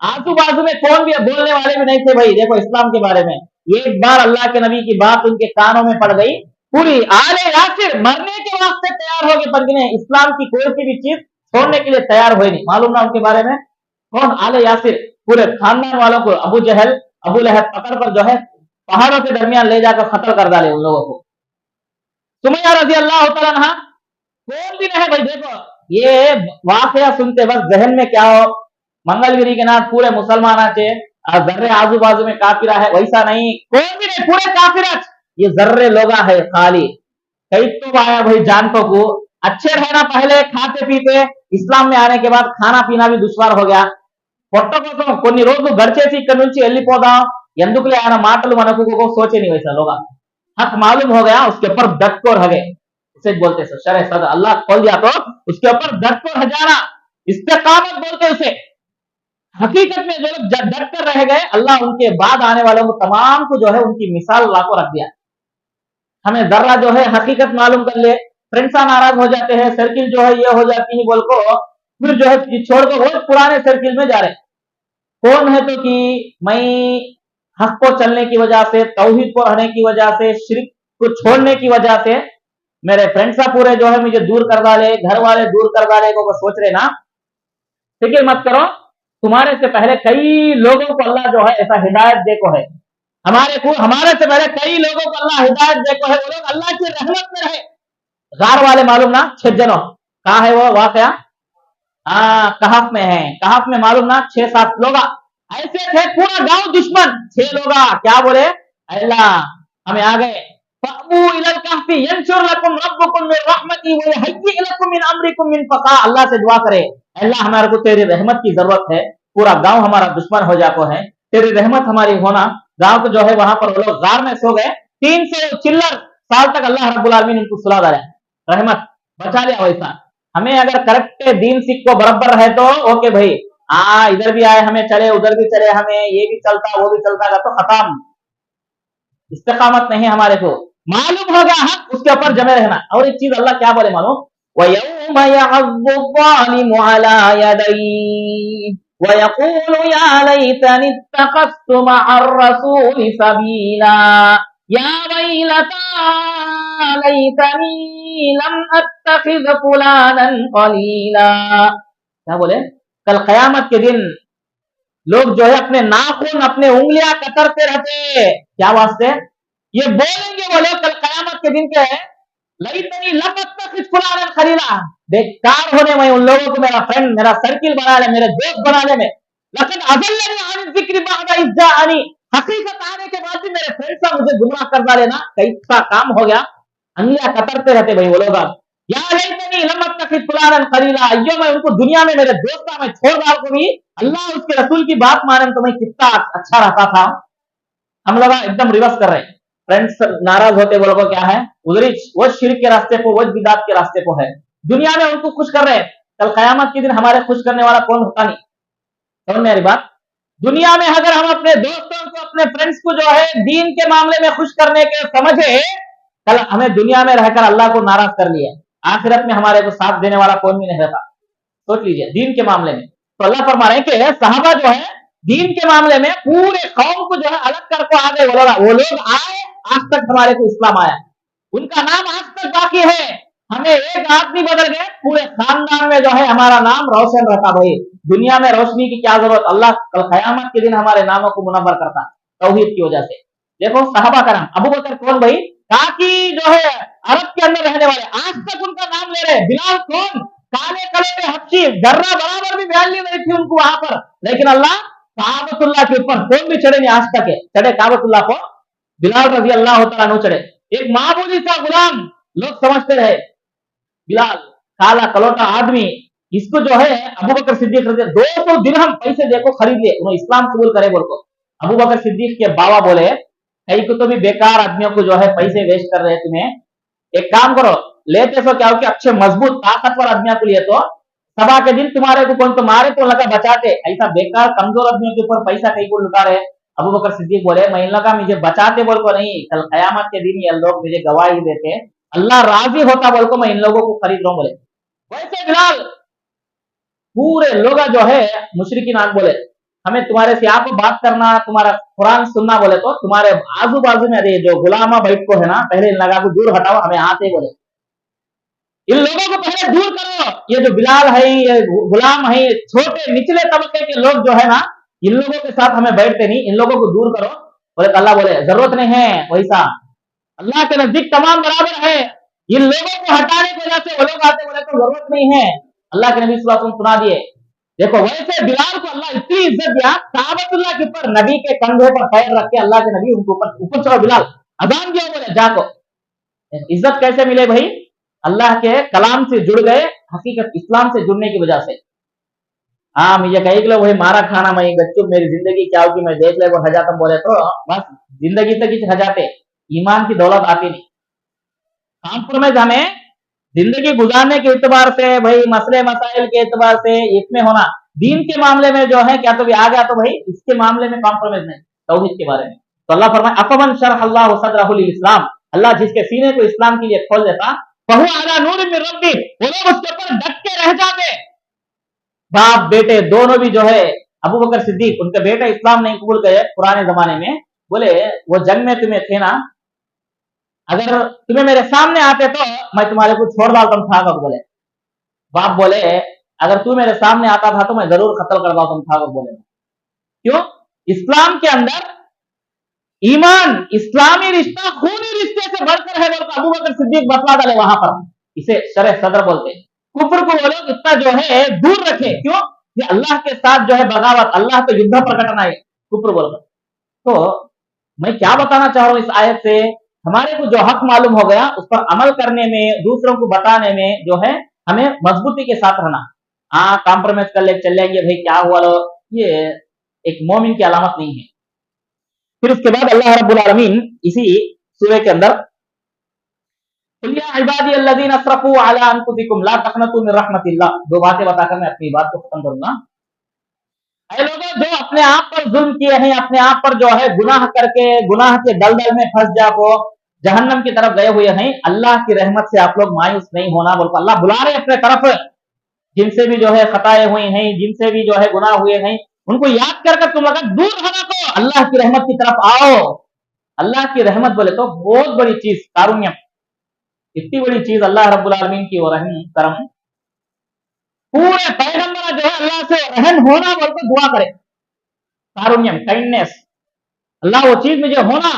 आजू बाजू में कौन भी बोलने वाले भी नहीं थे भाई देखो इस्लाम के बारे में। एक बार अल्लाह के नबी की बात उनके कानों में पड़ गई, पूरी आले यासिर मरने के वास्ते तैयार हो गए, पर इस्लाम की कोई सी भी चीज छोड़ने के लिए तैयार हुए नहीं। मालूम ना उनके बारे में कौन? आले यासिर, पूरे खानदान वालों को अबू जहल अबू लहब पकड़ कर जो है पहाड़ों के दरमियान ले जाकर कत्ल कर डाले उन लोगों को। सुमैया रजी अल्लाह तआला अन्हा कौन भी नहीं भाई। देखो ये वाकया सुनते बस जहन में क्या हो, मंगलगिरी के नाथ पूरे मुसलमान आचे, जर्रे आजू बाजू में काफिरा है, वैसा नहीं, कोई भी नहीं, पूरे काफिरा, ये जर्रे लोगा है खाली। कई तो आया भाई जानतों को अच्छे रहना, पहले खाते पीते, इस्लाम में आने के बाद खाना पीना भी दुश्वार हो गया। పొట్ట కోసం కొన్ని రోజులు గడిచేసి ఇక్కడ నుంచి వెళ్ళిపోదాం, ఎందుకులే ఆయన మాటలు మనకు सोचे नहीं वैसा लोग। हक मालूम हो गया, उसके ऊपर डट कर रह गए, उसे बोलते सर शरह सद अल्लाह खोल दिया तो उसके ऊपर डट कर रह जाना, इस्तिकामत बोलते उसे। हकीकत में जो लोग डट कर रह गए, अल्लाह उनके बाद आने वालों को तमाम को जो है उनकी मिसाल लाको रख दिया। हमें जर्रा जो है हकीकत मालूम कर ले, फ्रेंड्स नाराज हो जाते हैं, सर्किल जो है ये हो जाती है बोल को, फिर जो है छोड़कर वो पुराने सर्किल में जा रहे। कौन है तो कि मैं हक को चलने की वजह से, तौहीद को रहने की वजह से, शिरक को छोड़ने की वजह से मेरे फ्रेंड्स पूरे जो है मुझे दूर कर डाले, घर वाले दूर कर डाले को सोच रहे ना, फिक्र मत करो, तुम्हारे से पहले कई लोगों को अल्लाह जो है ऐसा हिदायत देखो है, हमारे से पहले कई लोगों को अल्लाह हिदायत देखो है, वो लोग अल्लाह की रहमत में रहे। गार वाले मालूम ना 6 जनों, कहा है वो वाकया? कहफ में है, कहफ में मालूम ना 6-7 लोग ऐसे थे, पूरा गांव दुश्मन, 6 लोग क्या बोले, अल्लाह हमें आ गए, अल्लाह से दुआ करे, अल्लाह हमारे को तेरी रहमत की जरूरत है, पूरा गांव हमारा दुश्मन हो जाता है, तेरी रहमत हमारी होना। गांव को जो है वहां पर वो लोग गार में सो गए, 300 चिल्लर साल तक अल्लाह रब्बुल आलमीन इनको सुला डाला, रहमत बचा लिया। वैसा हमें अगर करेक्ट दीन सीख को बराबर रहे तो ओके भाई, इधर भी आए हमें चले, उधर भी चले हमें, ये भी चलता वो भी चलता तो खत्म। इस्तिकामत नहीं हमारे को मालूम हो गया हक, उसके ऊपर जमे रहना। और एक चीज अल्लाह क्या बोले मालूम, वयौम यअज़्ज़ु ज़ालिमु अला यदैहि वयक़ूलु या लैतनी इत्तख़ज़्तु मअर रसूलि सबीला या वैलता लैतनी लम अत्तखिज़ फुलानन ख़लीला। क्या बोले, कल कयामत के दिन लोग जो है अपने नाखून, अपने उंगलियां कतरते रहते, क्या वास्ते? ये बोलेंगे वो लोग कल कयामत के दिन के, लैतनी लम अत्तखिज़ फुलानन ख़लीला, बेकार होने में उन लोगों को मेरा फ्रेंड, मेरा सर्किल बना ले, मेरे दोस्त बना ले में, लेकिन अज़ल्लनी अन ज़िक्रि बअद इज़ जाअनी, हकीकत आने के बाद भी मेरे फ्रेंड साहब मुझे गुमराह कर डाले ना, कैसा काम हो गया। अंगिया कतरते रहते भाई वो लोग, या लैतनी लम अत्तखिज़ फुलानन ख़लीला, अय्यो मैं उनको दुनिया में मेरे दोस्त में छोड़ डाल को भी अल्लाह उसके रसूल की बात माने तो मैं कितना अच्छा रहता था। हम लोग एकदम रिवर्स कर रहे हैं, फ्रेंड्स नाराज होते वो लोगों क्या है, उधर वो शिर्क के रास्ते को, वो बिदात के रास्ते को है, दुनिया में उनको खुश कर रहे हैं, कल कयामत के दिन हमारे खुश करने वाला कौन होता नहीं। समझ में आ रही बात? दुनिया में अगर हम अपने दोस्तों को, अपने फ्रेंड्स को जो है दीन के मामले में खुश करने के समझे, कल हमें दुनिया में रहकर अल्लाह को नाराज कर लिया, आखिरत में हमारे को साथ देने वाला कौन भी नहीं रहता। सोच लीजिए दीन के मामले में तो अल्लाह फरमा रहे हैं कि सहाबा जो है दीन के मामले में पूरे कौम को जो है अलग करके आ गए। वो लोग आए, आज तक हमारे को इस्लाम आया, उनका नाम आज तक बाकी है। हमें एक आदमी बदल गए, पूरे खानदान में जो है हमारा नाम रोशन रहता। भाई दुनिया में रोशनी की क्या जरूरत, अल्लाह कल क़यामत के दिन हमारे नामों को मुनव्वर करता तौहीद की वजह से। देखो सहाबा करम, अबू बकर कौन भाई, काकी जो है अरब के अंदर रहने वाले, आज तक उनका नाम ले रहे। बिलाल कौन, काले कलर हब्शी, जर्रा बराबर भी वैल्यू नहीं थी उनको वहां पर, लेकिन अल्लाह काबतुल्लाह के ऊपर कौन भी चढ़े नहीं आज तक है, चढ़े काबतुल्लाह को बिलाल रजी अल्लाह तआला अन्हु चढ़े। एक मामूली सा गुलाम लोग समझते रहे, बिलाल काला कलोटा आदमी, इसको जो है अबू बकर सिद्दीक रजी 200 दिरहम पैसे देखो खरीद लिए, उन्होंने इस्लाम कबूल करे बोल को। अबू बकर सिद्दीक के बाबा बोले, कई को तो भी बेकार आदमियों को जो है पैसे वेस्ट कर रहे हैं, तुम्हें एक काम करो, लेते सो क्या हो कि अच्छे मजबूत ताकतवर आदमियों को लिए तो सभा के दिन तुम्हारे को कौन तो मारे तो लगा बचाते, ऐसा बेकार कमजोर आदमियों के ऊपर पैसा कहीं को लुटा रहे। अबू बकर सिद्दीक बोले मैं इन लगा मुझे बचाते बोल को नहीं, कल कयामत के दिन ये लोग मुझे गवाही देते, अल्लाह राजी होता बोल को मैं इन लोगों को खरीद रहा हूं बोले। वैसे बिलाल पूरे लोग जो है मुशरिकीन आग बोले हमें तुम्हारे से आप बात करना, तुम्हारा कुरान सुनना बोले तो तुम्हारे आजू बाजू में अरे जो गुलामा बैठ को है ना, पहले इन लगा को दूर हटाओ, हमें आते बोले इन लोगों को पहले दूर करो। ये जो बिलाल है, ये गुलाम है, छोटे निचले तबके के लोग जो है ना, इन लोगों के साथ हमें बैठते नहीं, इन लोगों को दूर करो। बोले तो अल्लाह बोले जरूरत नहीं है वैसा, अल्लाह के नजदीक तमाम बराबर है, इन लोगों को हटाने की वजह से वो लोग आते बोले तो जरूरत नहीं है। अल्लाह के नबी सल्लल्लाहु अलैहि वसल्लम सुना दिए। देखो वैसे बिलाल को अल्लाह इतनी इज्जत दिया, काबतुल्लाह के ऊपर नबी के कंधे पर पैर रख के अल्लाह के नबी उनको ऊपर चढ़ो बिलाल, अजान दिया बोले जाको। इज्जत कैसे मिले भाई? अल्लाह के कलाम से जुड़ गए, हकीकत इस्लाम से जुड़ने की वजह से। हाँ मुझे कही कि वही मारा खाना मैं गच्चू मेरी जिंदगी क्या होगी मैं देख ले वो हजातम बोले तो बस जिंदगी तक ही हजाते, ईमान की दौलत आती नहीं। कॉम्प्रोमाइज हमें जिंदगी गुजारने के एतबार से, भाई मसले मसाइल के एतबार से इसमें होना, दीन के मामले में जो है क्या तो भी आ गया तो भाई इसके मामले में कॉम्प्रोमाइज नहीं। तौहीद के बारे में तो अल्लाह फरमाए अफमन शरह अल्लाहु सदरहु लिल इस्लाम, अल्लाह जिसके सीने को इस्लाम के लिए खोल देता, फहु अला नूर मिन रब्बी, वो लोग उसके ऊपर डट के रह जाते। बाप बेटे दोनों भी जो है, अबू बकर सिद्दीक उनके बेटे इस्लाम नहीं कबूल करे पुराने जमाने में, बोले वो जंग में तुम्हें थे ना, अगर तुम्हें मेरे सामने आते तो मैं तुम्हारे को छोड़ डालता था। बोले बाप बोले अगर तू मेरे सामने आता था तो मैं जरूर कत्ल कर डालता था। बोले क्यों? इस्लाम के अंदर ईमान, इस्लामी रिश्ता खूनी रिश्ते से बढ़कर है बोलकर अबू बकर सिद्दीक बतला डाले वहां पर। इसे शरह सदर बोलते। कुफ्र को वो लोग इतना जो है दूर रखे, क्यों? ये अल्लाह के साथ जो है बगावत, अल्लाह तो युद्ध प्रकटना है कुफ्र बोलकर। तो मैं क्या बताना चाह रहा हूं इस आयत से, हमारे को जो हक मालूम हो गया उस पर अमल करने में, दूसरों को बताने में जो है हमें मजबूती के साथ रहना। हाँ कॉम्प्रोमाइज कर ले चल जाएंगे भाई क्या हुआ लो, ये एक मोमिन की अलामत नहीं है। फिर उसके बाद अल्लाह रब्बुल आलमीन इसी सूरह के अंदर दो बातें बताकर मैं अपनी बात को खत्म करूंगा। लोगों जो अपने आप पर जुल्म किए हैं, अपने आप पर जो है गुनाह करके गुनाह के दलदल में फंस जाको जहन्नम की तरफ गए हुए हैं, अल्लाह की रहमत से आप लोग मायूस नहीं होना बोलकर अल्लाह बुला रहे अपने तरफ। जिनसे भी जो है खताएं हुई हैं, जिनसे भी जो है गुनाह हुए हैं, उनको याद कर तुम अगर दूर होना को अल्लाह की रहमत की तरफ आओ। अल्लाह की रहमत बोले तो बहुत बड़ी चीज, कारुण्यम, इतनी बड़ी चीज अल्लाह रब्बुल आलमीन की वो रहम करम। पूरे पैगंबर जो है अल्लाह से रहम होना बोलकर दुआ करे, कारुण्यम, काइंडनेस, अल्लाह वो चीज मुझे होना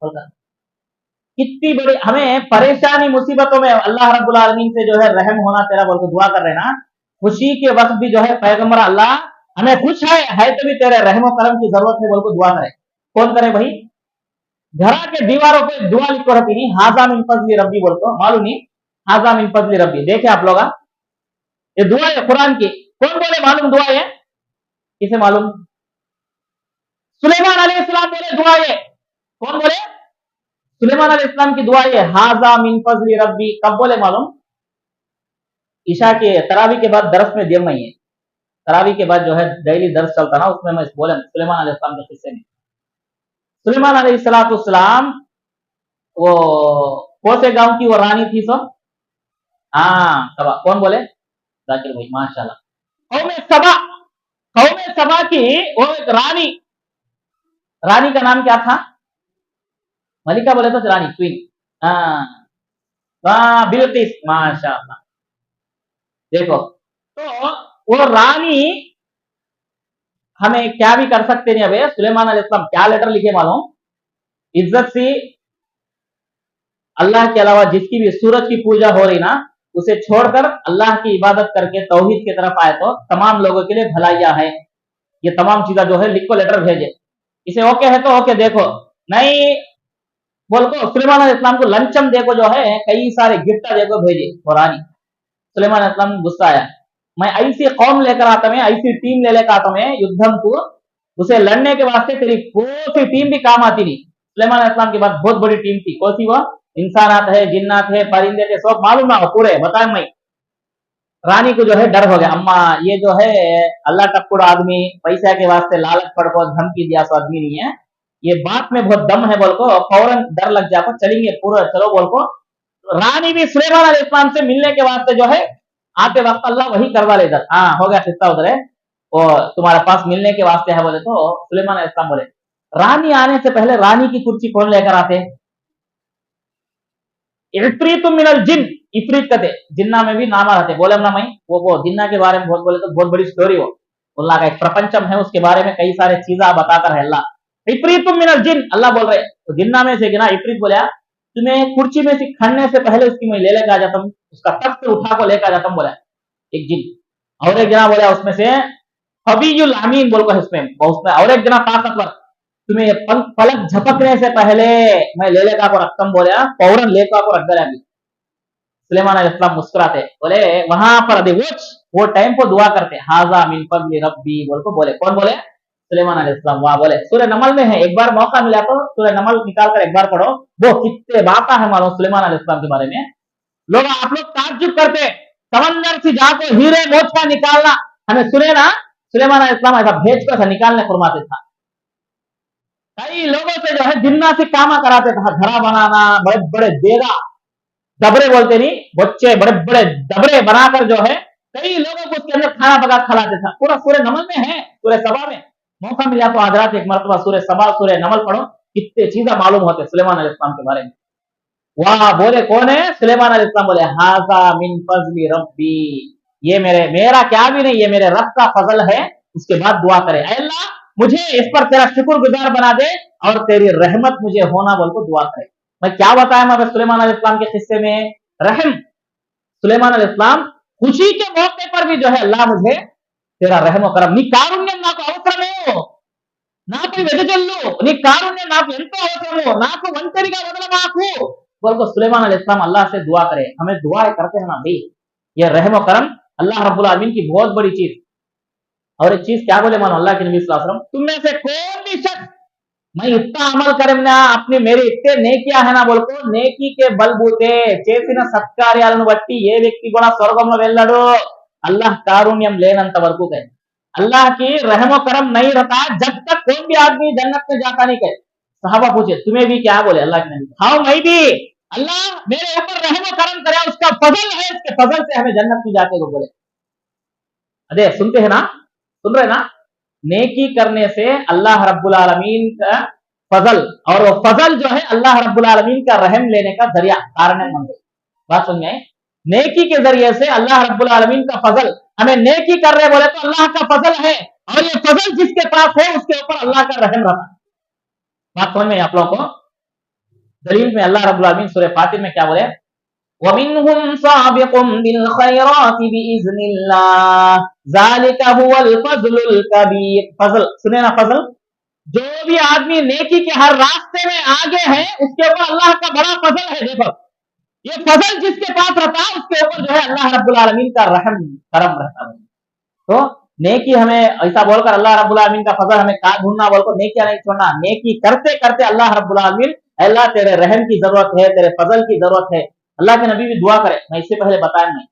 बोलकर। कितनी बड़ी हमें परेशानी मुसीबतों में अल्लाह रब्बुल आलमीन से जो है रहम होना तेरा बोलकर दुआ कर रहे ना, खुशी के वक्त भी जो है पैगंबर अल्लाह हमें खुश है तो भी तेरे रहम करम की जरूरत है बोलकर दुआ करे। कौन करे भाई? घरा के दीवारों पे दुआ लिख कर रहती नहीं, हाजा मिन फजली रब्बी बोलते मालूम नहीं, हाजा मिन फजली रब्बी। देखे आप लोग ये दुआ है कुरान की, कौन बोले मालूम दुआ है? किसे मालूम? सुलेमान अलैहिस्सलाम बोले दुआ है। कौन बोले? सुलेमान अलैहिस्सलाम की दुआ है, हाजा मिन फजली रब्बी। कब बोले मालूम? ईशा के तरावी के बाद दरस में देर नहीं है, तरावी के बाद जो है डेली दर्स चलता ना, उसमें मैं बोले सुलेमान अलैहिस्सलाम के किस्से में। सुलेमान अलैहिस्सलाम वो कौन से गांव की वो रानी थी सब? हाँ सबा। कौन बोले? जाकिर भाई माशाल्लाह। कौमे सबा की वो एक रानी, रानी का नाम क्या था? मलिका बोले तो रानी, क्वीन। हाँ बिल्किस, माशाल्लाह। देखो तो वो रानी हमें क्या भी कर सकते नहीं। अबे सुलेमान अलैहिस्सलाम क्या लेटर लिखे मालूम? इज्जत से अल्लाह के अलावा जिसकी भी सूरज की पूजा हो रही ना, उसे छोड़कर अल्लाह की इबादत करके तौहीद की तरफ आए तो तमाम लोगों के लिए भलाइयां है। ये तमाम चीजें जो है लिख को लेटर भेजे, इसे ओके है तो ओके, देखो नहीं बोल को सुलेमान अलैहिस्सलाम को लंचम देखो जो है कई सारे गिफ्ट देखो भेजे वो रानी। सुलेमान अलैहिस्सलाम गुस्सा आया, मैं ऐसी कौम लेकर आता हूं, ऐसी टीम ले लेकर आता हूं युद्धम को, उसे लड़ने के वास्ते तेरी कोई सी टीम भी काम आती नहीं। सुलेमान अलैहिस्सलाम के बाद बहुत बड़ी टीम थी, कौन सी? वो इंसानात है, जिन्नात है, परिंदे थे, सब मालूम ना हो पूरे बताए मैं। रानी को जो है डर हो गया, अम्मा ये जो है अल्लाह टक्कुड़ आदमी, पैसा के वास्ते लालच पड़ को धमकी दिया सो आदमी नहीं है, ये बात में बहुत दम है बोल को फौरन डर लग जाको चलेंगे पूरा चलो बोल को रानी भी सुलेमान अलैहिस्सलाम से मिलने के वास्ते जो है आते वक्त अल्लाह वही करवा ले इधर, हाँ हो गया सिस्ता उधर है वो तुम्हारे पास मिलने के वास्ते है बोले तो सुलेमान अलैहिस्सलाम बोले रानी आने से पहले रानी की कुर्सी कौन लेकर आते? इफ्रीत मिनल जिन, इफ्रीत कहते जिन्ना में भी नामा रहते, बोले ना मैं वो जिन्ना के बारे में बहुत बोले तो बहुत बड़ी स्टोरी हो, अल्लाह का एक प्रपंचम है उसके बारे में कई सारे चीजें बताकर है अल्लाह। इफ्रीत मिनल जिन अल्लाह बोल रहे तो जिन्ना में से गिना इफ्रीत बोला तुम्हें कुर्सी में से खड़ने से पहले उसकी मैं ले लेकर आ जाता हूँ, उसका तख्त उठा को लेकर आ जाता हूँ बोला एक जिन। और एक जना बोला उसमें से हबीयुल अमीन बोल कर उसमें और एक जना ताकतवर तुम्हें पलक झपकने से पहले मैं ले लेकर को रखता हूँ बोला, फौरन लेकर को रख दिया। सुलेमान अलैहिस्सलाम मुस्कुराते बोले वहां पर वो टाइम को दुआ करते हाजा मिन फज़्लि रब्बी बोल को बोले, कौन बोले? सुलेमान अलैहिस्सलाम। वहां बोले सूरह नमल में है, एक बार मौका मिला तो सूरह नमल निकाल कर एक बार पढ़ो, वो कितने बाता है मालूम सुलेमान अलैहिस्सलाम के बारे में। लोग आप लोग ताज्जुब करते समंदर से जाकर हीरे मोतियां निकालना, हमें सुने ना सुलेमान अलैहिस्सलाम ऐसा भेज कर निकालने फरमाते था। कई लोगों से जो है जिन्ना से कामा कराते था, घड़ा बनाना, बड़े बड़े देगा दबरे बोलते नहीं बच्चे बड़े बड़े दबरे बनाकर जो है कई लोगों को उसके अंदर खाना पका खिलाते था। पूरा सूरह नमल में है, सूरह सबा में मौका मिला तो आज रात एक मरतबा सूरह सबा सूरह नमल पढ़ो, कितने चीजें मालूम होते सुलेमान अलैहिस्सलाम के बारे में। वाह बोले कौन है? सुलेमान अलैहिस्सलाम बोले हाजा मिन फज़्लि रब्बी, ये मेरा क्या भी नहीं, ये मेरे रब का फजल है। उसके बाद दुआ करे अल्लाह मुझे इस पर तेरा शुक्रगुजार बना दे और तेरी रहमत मुझे होना बोल को दुआ करे। मैं क्या बताया मैं सुलेमान अलैहिस्सलाम के किस्से में रहम, सुलेमान अलैहिस्सलाम खुशी के मौके पर भी जो है अल्लाह मुझे तेरा रहम करम नी कारुण्यम నాకు అవసరము, నాకు వెదజల్లు నీ కారుణ్యం నాకు ఎంతో అవసరము, నాకు ఒంటరిగా వదలమాకు बोल को सुलेमान अलैहिस्सलाम अल्लाह से दुआ करे। हमें दुआ करते हैं ना भाई, ये रहम करम अल्लाह रब्बुल आलमीन की बहुत बड़ी चीज। और एक चीज क्या बोले मानो अल्लाह के नबी सल्लल्लाहु अलैहि वसल्लम, तुम में से कौन भी शख्स मैं इतना अमल करे ना अपनी मेरी इतने नेकिया है ना बोल को नेकी के बलबूते చేసిన సత్కార్యాలను బట్టి ఏ వ్యక్తి కూడా స్వర్గంలో వెళ్ళడు अल्लाह कारुण्यम लेनंत वरकू कहे। अल्लाह की रहमो करम नहीं रहता जब तक कोई भी आदमी जन्नत में जाता नहीं कहे। सहाबा पूछे तुम्हें भी क्या बोले अल्लाह के नबी, हाँ मैं भी, अल्लाह मेरे ऊपर रहमो करम करे उसका फजल है, उसके फजल से हमें जन्नत में जाते को बोले। अरे सुनते हैं ना, सुन रहे ना, नेकी करने से अल्लाह रब्बुल आलमीन का फजल और वो फजल जो है अल्लाह रब्बुल आलमीन का रहम लेने का जरिया कारण बन गई। बात समझ में? नेकी के जरिए से अल्लाह रब्बुल आलमीन का फजल, हमें नेकी कर रहे बोले तो अल्लाह का फजल है और ये फजल जिसके पास है उसके ऊपर अल्लाह का रहम रहता। बात समझ में आप लोगों को? दलील में अल्लाह रब्बुल आलमीन सूरह फातिर में क्या बोले, वमिनहुम साबिकुम बिल खैराति बिइज़्निल्लाह ज़ालिका हुवल फज़लुल कबीर। फजल सुने ना, फजल जो भी आदमी नेकी के हर रास्ते में आगे है उसके ऊपर अल्लाह का बड़ा फजल है। देखो ये फजल जिसके पास रहता है उसके ऊपर जो है अल्लाह रब्बुल आलमीन का रहम करम रहता है। तो नेकी हमें ऐसा बोलकर अल्लाह रब्बुल आलमीन का फजल हमें कहा ढूंढना बोल को नेकियां नहीं छोड़ना, नेकी करते करते अल्लाह रब्बुल आलमीन अल्लाह तेरे रहम की जरूरत है, तेरे फजल की जरूरत है। अल्लाह के नबी भी दुआ करे, मैं इससे पहले बताया नहीं,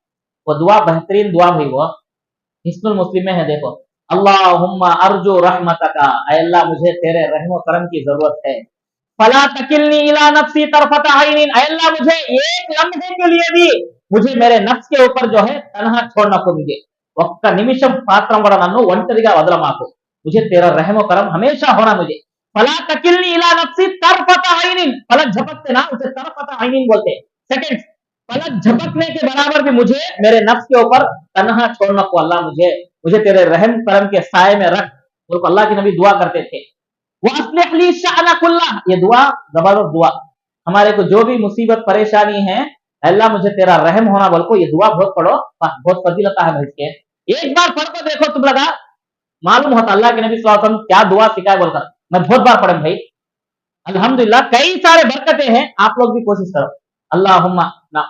वो दुआ बेहतरीन दुआ हुई, वो हिस्नुल मुस्लिम में है। देखो अल्लाहुम्मा अर्जू रहमतका, अल्लाह मुझे तेरे रहम करम की जरूरत है। फला तकिलनी इला नफ्सी तरफत आइनिन, अल्लाह मुझे एक लम्हे के लिए भी मुझे मेरे नफ्स के ऊपर जो है तन्हा छोड़ना को, मुझे ఒక్క నిమిషం మాత్రం కూడా నన్ను ఒంటరిగా వదలమాకు, मुझे तेरा रहम करम हमेशा होना मुझे। फला तकिलनी इला नफ्सी तरफत आइनिन, पलक झपकते ना उसे तरफत आइनिन बोलते, सेकंड पलक झपकने के बराबर भी मुझे मेरे नफ्स के ऊपर तन्हा छोड़ना को अल्लाह मुझे तेरे रहम करम के साए में रख। तो अल्लाह के नबी दुआ करते थे। वअस्लिह ली शअना कुल्ला, ये दुआ जबरदस्त दुआ, हमारे को जो भी मुसीबत परेशानी है अल्लाह मुझे तेरा रहम होना बोल को ये दुआ बहुत पढ़ो, बहुत फजीलत है भाई इसके। एक बार पढ़ को देखो तुम लगा मालूम होता अल्लाह के नबी सल्लल्लाहु अलैहि वसल्लम क्या दुआ सिखाए बोलकर। मैं बहुत बार पढ़े भाई, अल्हम्दुलिल्लाह कई सारे बरकतें हैं, आप लोग भी कोशिश करो। अल्लाहुम्मा ना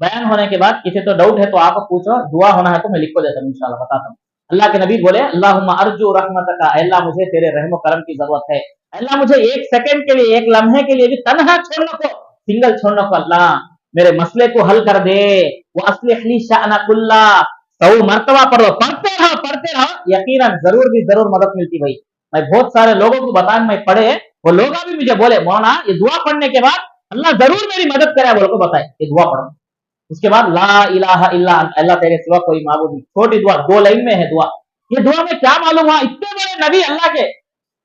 बयान होने के बाद किसी तो डाउट है तो आप पूछो, दुआ होना है तो मैं लिख को देता हूँ इंशाल्लाह, बताता हूँ। अल्लाह के नबी बोले अल्लाहुम्मा अर्जू रहमतका, अल्लाह मुझे तेरे रहम करम की जरूरत है, अल्लाह मुझे एक सेकंड के लिए एक लम्हे के लिए भी तन्हा छोड़ने को, सिंगल छोड़ने को, अल्लाह मेरे मसले को हल कर दे। वो अस्लिह ली शअना कुल्ला, 100 मरतबा पढ़ो, पढ़ते रहो, यकीनन जरूर भी जरूर मदद मिलती भाई। मैं बहुत सारे लोगों को बताया, मैं पढ़े, वो लोग भी मुझे बोले मौना ये दुआ पढ़ने के बाद अल्लाह जरूर मेरी मदद करे, बोल को बताए ये दुआ पढ़ो। उसके बाद ला इलाहा इल्ला अंत, अल्लाह तेरे सिवा कोई माबूद नहीं, छोटी दुआ 2 लाइन में है दुआ। ये दुआ में क्या मालूम हुआ, इतने बड़े नबी अल्लाह के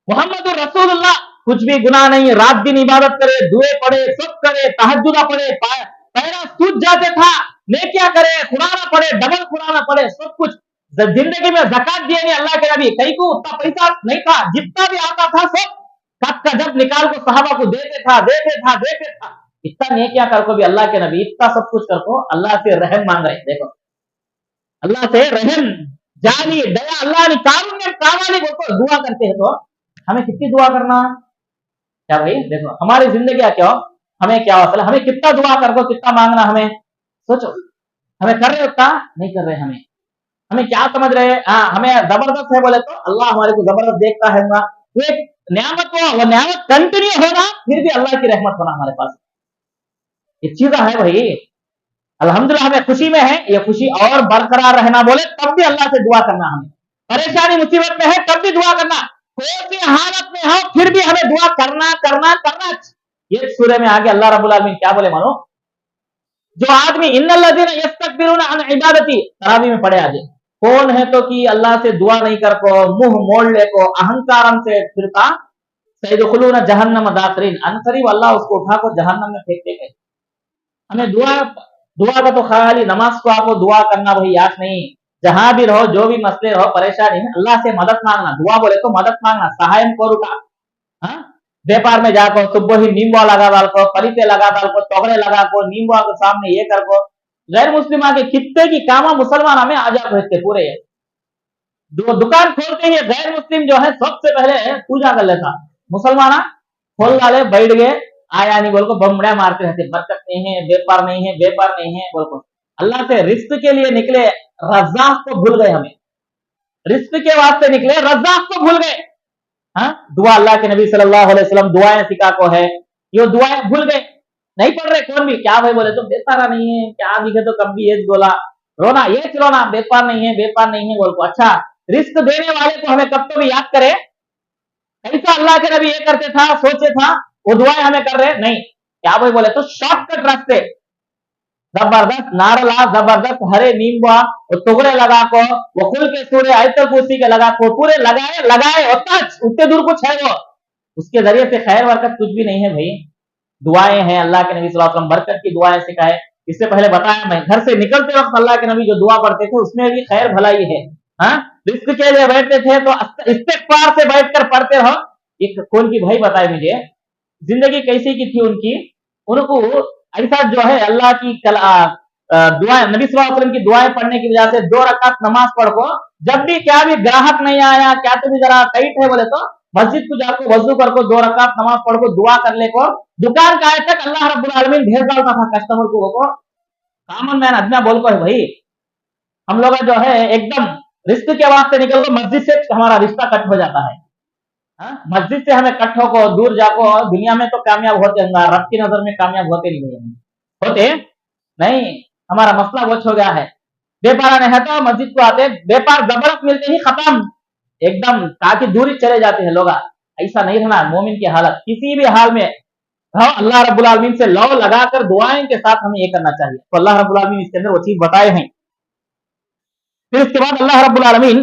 मोहम्मद रसूलुल्लाह कुछ भी गुनाह नहीं, रात दिन इबादत करे, दुए पढ़े, सब करे, तहज्जुद पढ़े, पैरा सूझ जाते था, नेकियां करे, कुरान पढ़े, डबल कुरान पढ़े, सब कुछ जिंदगी में ज़कात दिए नहीं अल्लाह के नबी, कहीं को उतना पैसा नहीं था, जितना भी आता था सब कट का जब निकाल को सहाबा को देते था। इतना नेकियां कर को भी अल्लाह के नबी इतना सब कुछ कर को अल्लाह से रहम मांग रहे। देखो अल्लाह से रहम, जानी, दया, अल्लाह ने कारुण्य कावाली को दुआ करते हैं, तो हमें कितनी दुआ करना क्या भाई। देखो हमारी जिंदगी क्या हो, हमें क्या हो, हमें कितना दुआ कर को कितना मांगना, हमें सोचो, हमें कर रहे उतना नहीं कर रहे, हमें क्या समझ रहे हैं, हाँ हमें जबरदस्त है बोले तो अल्लाह हमारे को जबरदस्त देखता है, तो एक नियामत हो, वो नियामत कंटिन्यू होना, फिर भी अल्लाह की रहमत होना हमारे पास, ये चीज है भाई। अल्हम्दुलिल्लाह हमें खुशी में है, ये खुशी और बरकरार रहना बोले तब भी अल्लाह से दुआ करना, हमें परेशानी मुसीबत में है तब भी दुआ करना, कोई भी हालत में हो फिर भी हमें दुआ करना। ये सूरह में आगे अल्लाह रब्बुल आलमीन क्या बोले मानो, जो आदमी इन्नल लज़ीना यस्तकबिरूना अन इबादती, तरावी में पढ़े आगे, कौन है तो कि अल्लाह से दुआ नहीं कर को, मुंह मोड़ ले को, अहंकारम से फिरता, सयदखुलूना जहन्नम दाखिरीन, अनकरीब अल्लाह उसको उठा को जहन्नम में फेंक देंगे। हमें दुआ का तो खाली नमाज को आपको दुआ करना भाई याद नहीं, जहां भी रहो, जो भी मसले रहो, परेशानी है, अल्लाह से मदद मांगना, दुआ बोले तो मदद मांगना, सहायम कोरुका, हाँ व्यापार में जाको सुबह ही नींबुआ लगा डाल को, पलीते लगा डाल को, तोगड़े लगा को, नींबुआ के सामने ये कर को, गैर मुस्लिम आके कितने की कामा मुसलमान हमें आ जा भेजते पूरे, दुकान खोलते ही गैर मुस्लिम जो है सबसे पहले पूजा कर लेता, मुसलमान खोल डाले, बैठ गए, आया नहीं बोल को बमड़िया मारते रहते, बरकत नहीं है, व्यापार नहीं है बोल को, अल्लाह से रिस्क के लिए निकले, रज़्ज़ाक़ को भूल गए, हमें रिस्क के वास्ते निकले, रज़्ज़ाक़ को भूल गए। हाँ दुआ अल्लाह के नबी सल्लल्लाहु अलैहि वसल्लम दुआएं सिखा को है, ये दुआएं भूल गए, नहीं पढ़ रहे कौन भी, क्या भाई बोले तो बेपारा नहीं है, क्या दिखे तो कब भी ये बोला, रोना ये रोना, व्यापार नहीं है बोल को, अच्छा रिस्क देने वाले को हमें कब तो भी याद करे, ऐसा अल्लाह के नबी ये करते था, सोचे था, वो दुआएं हमें कर रहे नहीं, क्या भाई बोले तो शॉर्टकट रास्ते, जबरदस्त नारला, जबरदस्त हरे नींबुआ, वो टुकड़े लगा को, वो खुल के सूर्य आयतल कुर्सी के लगा को, पूरे लगाए उतने दूर कुछ है वो, उसके जरिए से खैर बरकत कुछ भी नहीं है भाई। दुआएं हैं, अल्लाह के नबी सल्लल्लाहु अलैहि वसल्लम बरकत की दुआएं सिखाए, इससे पहले बताया मैं, घर से निकलते वक्त अल्लाह के नबी जो दुआ पढ़ते थे उसमें भी खैर भलाई है। हाँ रिस्क के लिए बैठते थे तो इस्तिग़फ़ार से बैठकर पढ़ते रहो। एक कौन की भाई बताए मुझे जिंदगी कैसी की थी उनकी, उनको ऐसा जो है अल्लाह की दुआएं, नबी सल्लल्लाहु अलैहि वसल्लम की दुआएं पढ़ने की वजह से 2 रकात नमाज पढ़ को, जब भी क्या भी ग्राहक नहीं आया, क्या तो भी जरा टाइट है बोले तो मस्जिद को जाकर वजू कर को 2 रकात नमाज पढ़ को दुआ कर ले को, दुकान का आए तक अल्लाह रब्बुल आलमीन भेज डालता था कस्टमर को, कॉमन मैन अदना बोल को है भाई। हम लोग जो है एकदम रिस्क के वास्ते निकल को मस्जिद से हमारा रिश्ता कट हो जाता है, मस्जिद से हमें कट हो को दूर जाको, दुनिया में तो कामयाब होते हैं, रब की नजर में कामयाब होते नहीं, होते नहीं, हमारा मसला वो हो गया है। व्यापार नहीं है तो मस्जिद को आते, व्यापार जबरदस्त मिलते ही खत्म, एकदम काफी दूरी चले जाते हैं लोग। ऐसा नहीं रहना मोमिन की हालत, किसी भी हाल में अल्लाह रब्बुल आलमीन से लौ लगाकर दुआएं के साथ हमें ये करना चाहिए। तो अल्लाह रब्बुल आलमीन इसके अंदर वो चीज बताए हैं। फिर इसके बाद अल्लाह रब्बुल आलमीन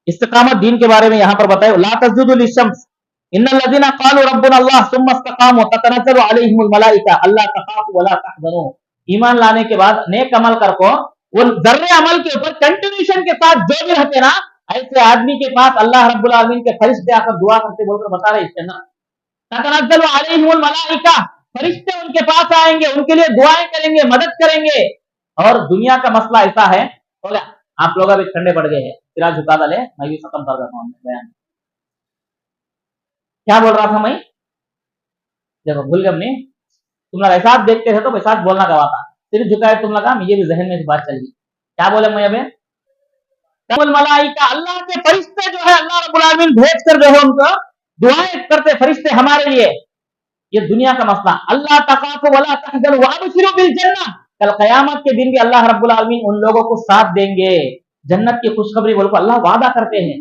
इस्तिकामत दीन के बारे में यहाँ पर बताए, ला तस्जुदु लिशम्स इन्नल लज़ीना क़ालू रब्बुना अल्लाह सुम्मा इस्तक़ामू ततनज़्ज़लु अलैहिमुल मलाइका अल्ला तख़ाफ़ू वला तहज़नू। ईमान लाने के बाद नेक अमल कर को, वो जर्रे अमल के ऊपर कंटिन्यूशन के साथ जो भी रहते ना, ऐसे आदमी के पास अल्लाह रब्बुल आलमीन के फरिश्ते आकर दुआ करते बोलकर बता रहे इसके ना, ततनज़्ज़लु अलैहिमुल मलाइका, फरिश्ते उनके पास आएंगे, उनके लिए दुआएं करेंगे, मदद करेंगे। और दुनिया का मसला ऐसा है, हो गया आप लोग अभी ठंडे पड़ गए हैं, सिरा झुका डाले, मैं भी खत्म कर देता हूँ बयान। क्या बोल रहा था मैं, देखो भूल गए हमने, तुम लोग ऐसा देखते थे तो वैसा बोलना गवाता, सिर झुकाए तुम लगा, मुझे भी जहन में बात चल गई। क्या बोले मैं अभी, मलाइका अल्लाह के फरिश्ते जो है अल्लाह रब्बुल आलमीन भेज कर जो है उनको दुआएं करते फरिश्ते हमारे लिए। ये दुनिया का मसला। अल्लाह तकाफु वला तहज़नु वअबशिरू बिल जन्नह, कल क़यामत के दिन भी अल्लाह रब्बुल आलमीन उन लोगों को साथ देंगे, जन्नत की खुशखबरी बोल को अल्लाह वादा करते हैं।